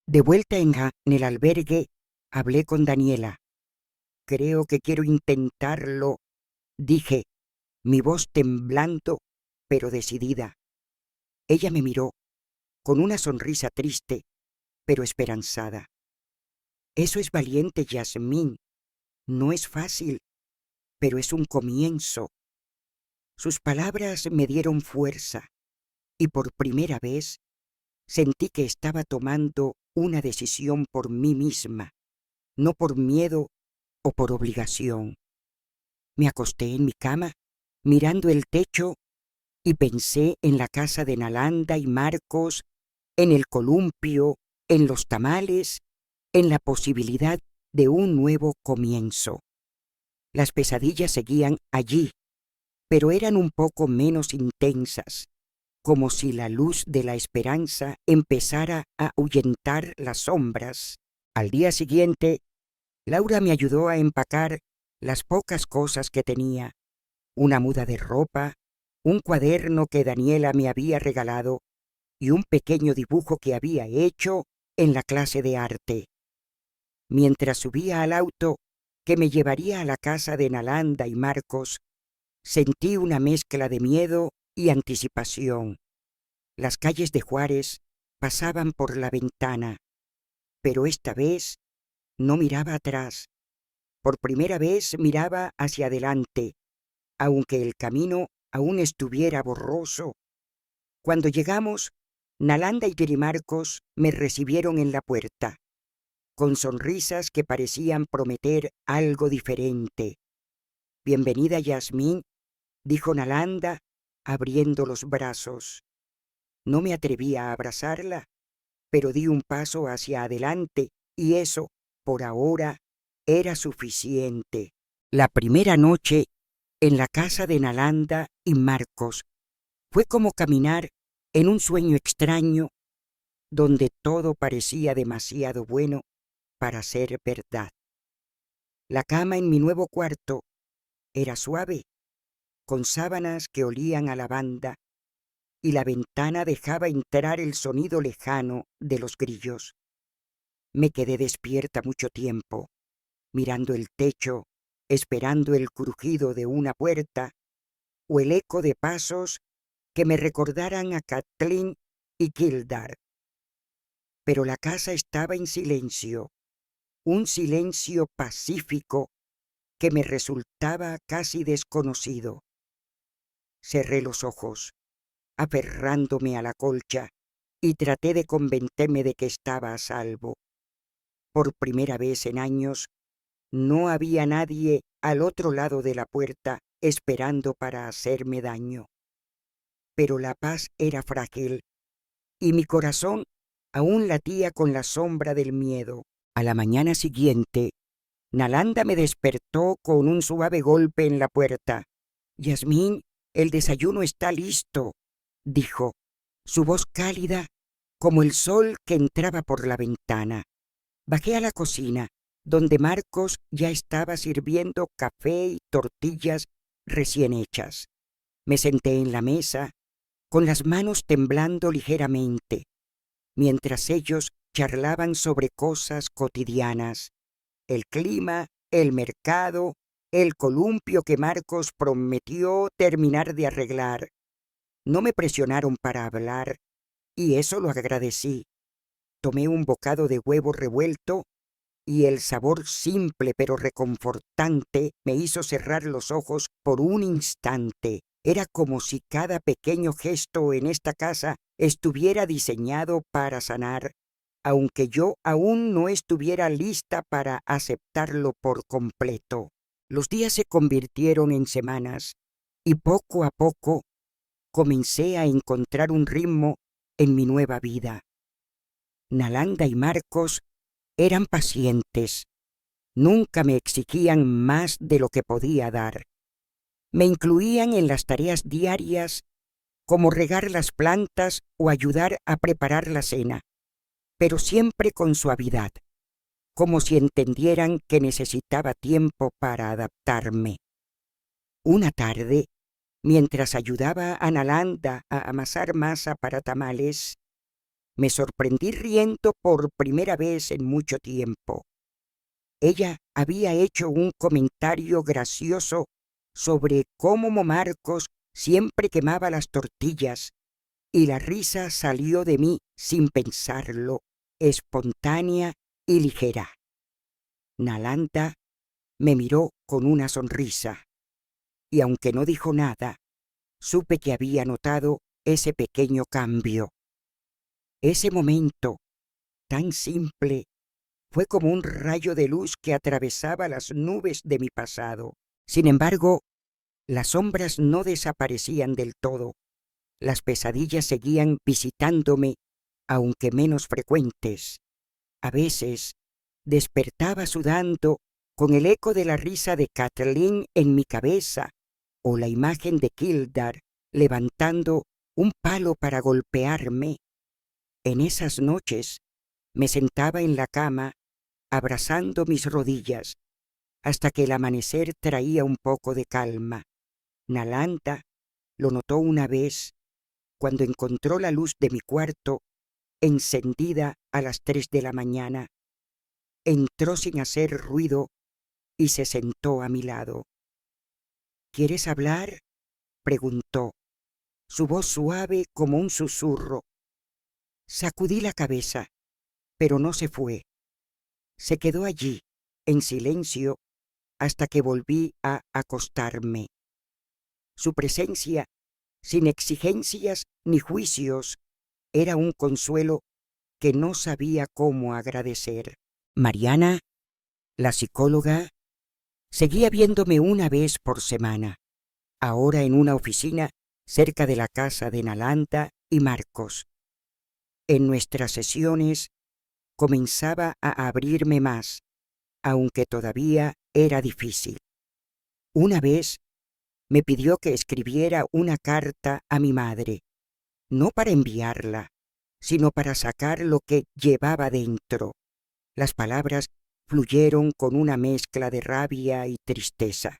de vuelta en el albergue, hablé con Daniela. Creo que quiero intentarlo, dije, mi voz temblando, pero decidida. Ella me miró con una sonrisa triste, pero esperanzada. Eso es valiente, Yasmín. No es fácil, pero es un comienzo. Sus palabras me dieron fuerza y por primera vez sentí que estaba tomando una decisión por mí misma, no por miedo o por obligación. Me acosté en mi cama, mirando el techo, y pensé en la casa de Nalanda y Marcos, en el columpio, en los tamales, en la posibilidad de un nuevo comienzo. Las pesadillas seguían allí, pero eran un poco menos intensas, como si la luz de la esperanza empezara a ahuyentar las sombras. Al día siguiente, Laura me ayudó a empacar las pocas cosas que tenía, una muda de ropa, un cuaderno que Daniela me había regalado y un pequeño dibujo que había hecho en la clase de arte. Mientras subía al auto que me llevaría a la casa de Nalanda y Marcos, sentí una mezcla de miedo y anticipación. Las calles de Juárez pasaban por la ventana, pero esta vez no miraba atrás. Por primera vez miraba hacia adelante, aunque el camino aún estuviera borroso. Cuando llegamos, Nalanda y Marcos me recibieron en la puerta, con sonrisas que parecían prometer algo diferente. Bienvenida, Yasmín, dijo Nalanda, abriendo los brazos. No me atreví a abrazarla, pero di un paso hacia adelante y eso, por ahora, era suficiente. La primera noche en la casa de Nalanda y Marcos fue como caminar en un sueño extraño donde todo parecía demasiado bueno para ser verdad. La cama en mi nuevo cuarto era suave, con sábanas que olían a lavanda, y la ventana dejaba entrar el sonido lejano de los grillos. Me quedé despierta mucho tiempo, mirando el techo, esperando el crujido de una puerta o el eco de pasos que me recordaran a Kathleen y Kildare. Pero la casa estaba en silencio, un silencio pacífico que me resultaba casi desconocido. Cerré los ojos, aferrándome a la colcha, y traté de convencerme de que estaba a salvo. Por primera vez en años, no había nadie al otro lado de la puerta esperando para hacerme daño. Pero la paz era frágil, y mi corazón aún latía con la sombra del miedo. A la mañana siguiente, Nalanda me despertó con un suave golpe en la puerta. «Yasmín, el desayuno está listo», dijo, su voz cálida como el sol que entraba por la ventana. Bajé a la cocina, donde Marcos ya estaba sirviendo café y tortillas recién hechas. Me senté en la mesa, con las manos temblando ligeramente, mientras ellos charlaban sobre cosas cotidianas: el clima, el mercado, el columpio que Marcos prometió terminar de arreglar. No me presionaron para hablar, y eso lo agradecí. Tomé un bocado de huevo revuelto, y el sabor simple pero reconfortante me hizo cerrar los ojos por un instante. Era como si cada pequeño gesto en esta casa estuviera diseñado para sanar, aunque yo aún no estuviera lista para aceptarlo por completo. Los días se convirtieron en semanas, y poco a poco comencé a encontrar un ritmo en mi nueva vida. Nalanda y Marcos eran pacientes, nunca me exigían más de lo que podía dar. Me incluían en las tareas diarias como regar las plantas o ayudar a preparar la cena, pero siempre con suavidad, como si entendieran que necesitaba tiempo para adaptarme. Una tarde, mientras ayudaba a Nalanda a amasar masa para tamales, me sorprendí riendo por primera vez en mucho tiempo. Ella había hecho un comentario gracioso sobre cómo Marcos siempre quemaba las tortillas, y la risa salió de mí sin pensarlo, espontánea y ligera. Nalanda me miró con una sonrisa, y aunque no dijo nada, supe que había notado ese pequeño cambio. Ese momento, tan simple, fue como un rayo de luz que atravesaba las nubes de mi pasado. Sin embargo, las sombras no desaparecían del todo. Las pesadillas seguían visitándome, aunque menos frecuentes. A veces despertaba sudando con el eco de la risa de Kathleen en mi cabeza o la imagen de Kildare levantando un palo para golpearme. En esas noches me sentaba en la cama abrazando mis rodillas hasta que el amanecer traía un poco de calma. Nalanda lo notó una vez cuando encontró la luz de mi cuarto encendida a las 3 de la mañana. Entró sin hacer ruido y se sentó a mi lado. ¿Quieres hablar?, preguntó, su voz suave como un susurro. Sacudí la cabeza, pero no se fue. Se quedó allí, en silencio, hasta que volví a acostarme. Su presencia, sin exigencias ni juicios, era un consuelo que no sabía cómo agradecer. Mariana, la psicóloga, seguía viéndome una vez por semana, ahora en una oficina cerca de la casa de Nalanda y Marcos. En nuestras sesiones comenzaba a abrirme más, aunque todavía era difícil. Una vez me pidió que escribiera una carta a mi madre, no para enviarla, sino para sacar lo que llevaba dentro. Las palabras fluyeron con una mezcla de rabia y tristeza.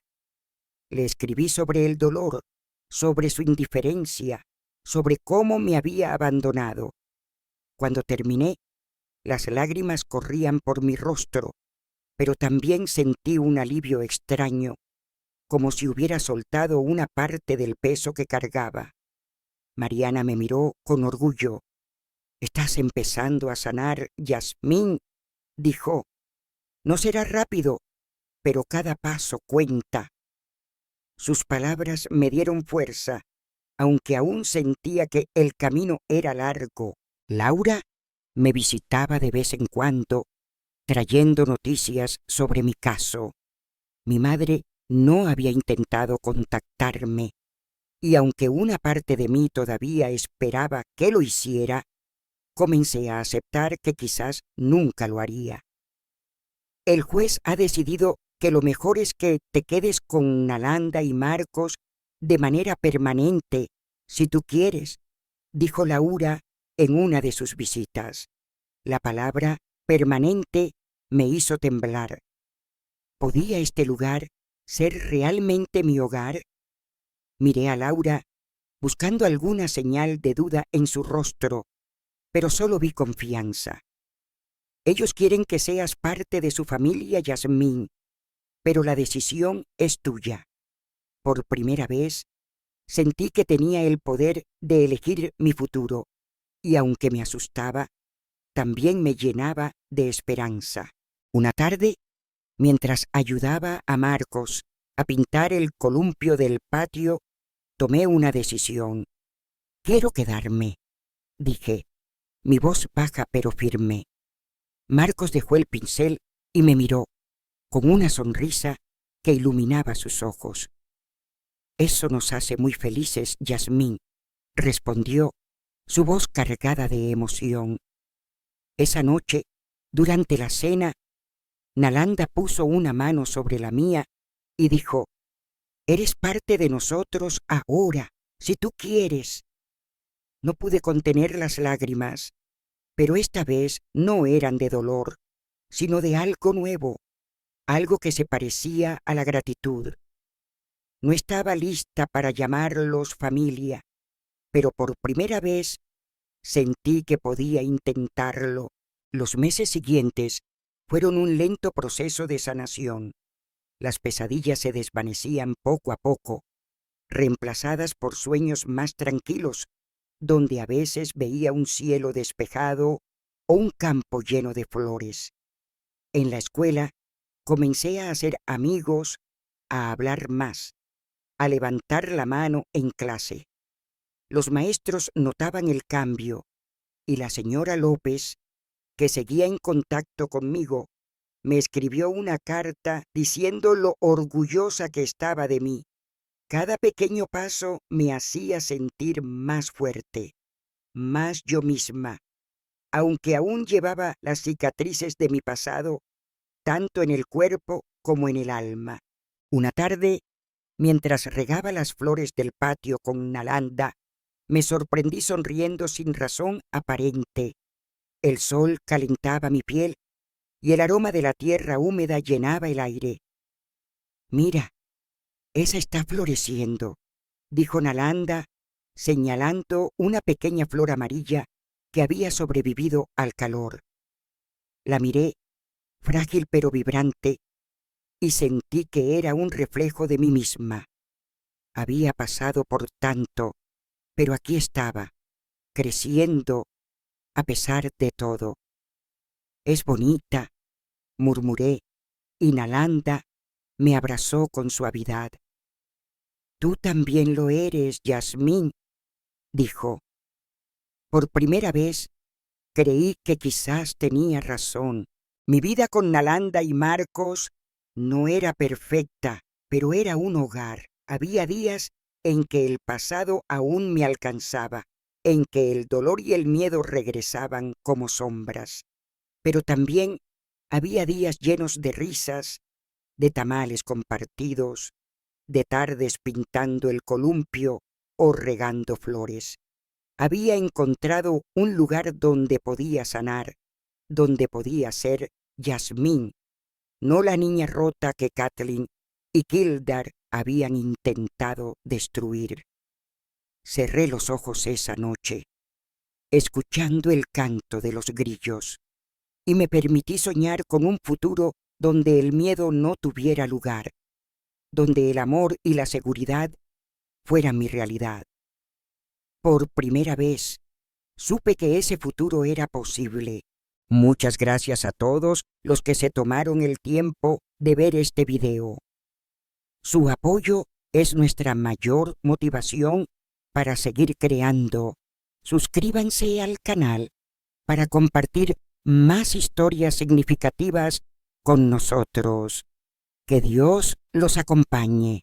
Le escribí sobre el dolor, sobre su indiferencia, sobre cómo me había abandonado. Cuando terminé, las lágrimas corrían por mi rostro, pero también sentí un alivio extraño, como si hubiera soltado una parte del peso que cargaba. Mariana me miró con orgullo. «Estás empezando a sanar, Yasmín», dijo. «No será rápido, pero cada paso cuenta». Sus palabras me dieron fuerza, aunque aún sentía que el camino era largo. Laura me visitaba de vez en cuando, trayendo noticias sobre mi caso. Mi madre no había intentado contactarme, y aunque una parte de mí todavía esperaba que lo hiciera, comencé a aceptar que quizás nunca lo haría. El juez ha decidido que lo mejor es que te quedes con Nalanda y Marcos de manera permanente, si tú quieres, dijo Laura en una de sus visitas. La palabra permanente me hizo temblar. ¿Podía este lugar ser realmente mi hogar? Miré a Laura buscando alguna señal de duda en su rostro, pero solo vi confianza. Ellos quieren que seas parte de su familia, Yasmín, pero la decisión es tuya. Por primera vez, sentí que tenía el poder de elegir mi futuro, y aunque me asustaba, también me llenaba de esperanza. Una tarde, mientras ayudaba a Marcos a pintar el columpio del patio, tomé una decisión. «Quiero quedarme», dije, mi voz baja pero firme. Marcos dejó el pincel y me miró, con una sonrisa que iluminaba sus ojos. Eso nos hace muy felices, Yasmín, respondió, su voz cargada de emoción. Esa noche, durante la cena, Nalanda puso una mano sobre la mía y dijo: «Eres parte de nosotros ahora, si tú quieres». No pude contener las lágrimas, pero esta vez no eran de dolor, sino de algo nuevo, algo que se parecía a la gratitud. No estaba lista para llamarlos familia, pero por primera vez sentí que podía intentarlo. Los meses siguientes fueron un lento proceso de sanación. Las pesadillas se desvanecían poco a poco, reemplazadas por sueños más tranquilos, donde a veces veía un cielo despejado o un campo lleno de flores. En la escuela comencé a hacer amigos, a hablar más, a levantar la mano en clase. Los maestros notaban el cambio y la señora López, que seguía en contacto conmigo, me escribió una carta diciendo lo orgullosa que estaba de mí. Cada pequeño paso me hacía sentir más fuerte, más yo misma, aunque aún llevaba las cicatrices de mi pasado, tanto en el cuerpo como en el alma. Una tarde, mientras regaba las flores del patio con Nalanda, me sorprendí sonriendo sin razón aparente. El sol calentaba mi piel y el aroma de la tierra húmeda llenaba el aire. «Mira, esa está floreciendo», dijo Nalanda, señalando una pequeña flor amarilla que había sobrevivido al calor. La miré, frágil pero vibrante, y sentí que era un reflejo de mí misma. Había pasado por tanto, pero aquí estaba, creciendo a pesar de todo. «Es bonita», murmuré, y Nalanda me abrazó con suavidad. «Tú también lo eres, Yasmín», dijo. Por primera vez creí que quizás tenía razón. Mi vida con Nalanda y Marcos no era perfecta, pero era un hogar. Había días en que el pasado aún me alcanzaba, en que el dolor y el miedo regresaban como sombras. Pero también había días llenos de risas, de tamales compartidos, de tardes pintando el columpio o regando flores. Había encontrado un lugar donde podía sanar, donde podía ser Yasmín, no la niña rota que Kathleen y Kildare habían intentado destruir. Cerré los ojos esa noche, escuchando el canto de los grillos, y me permití soñar con un futuro donde el miedo no tuviera lugar, donde el amor y la seguridad fueran mi realidad. Por primera vez, supe que ese futuro era posible. Muchas gracias a todos los que se tomaron el tiempo de ver este video. Su apoyo es nuestra mayor motivación para seguir creando. Suscríbanse al canal para compartir más historias significativas con nosotros. Que Dios los acompañe.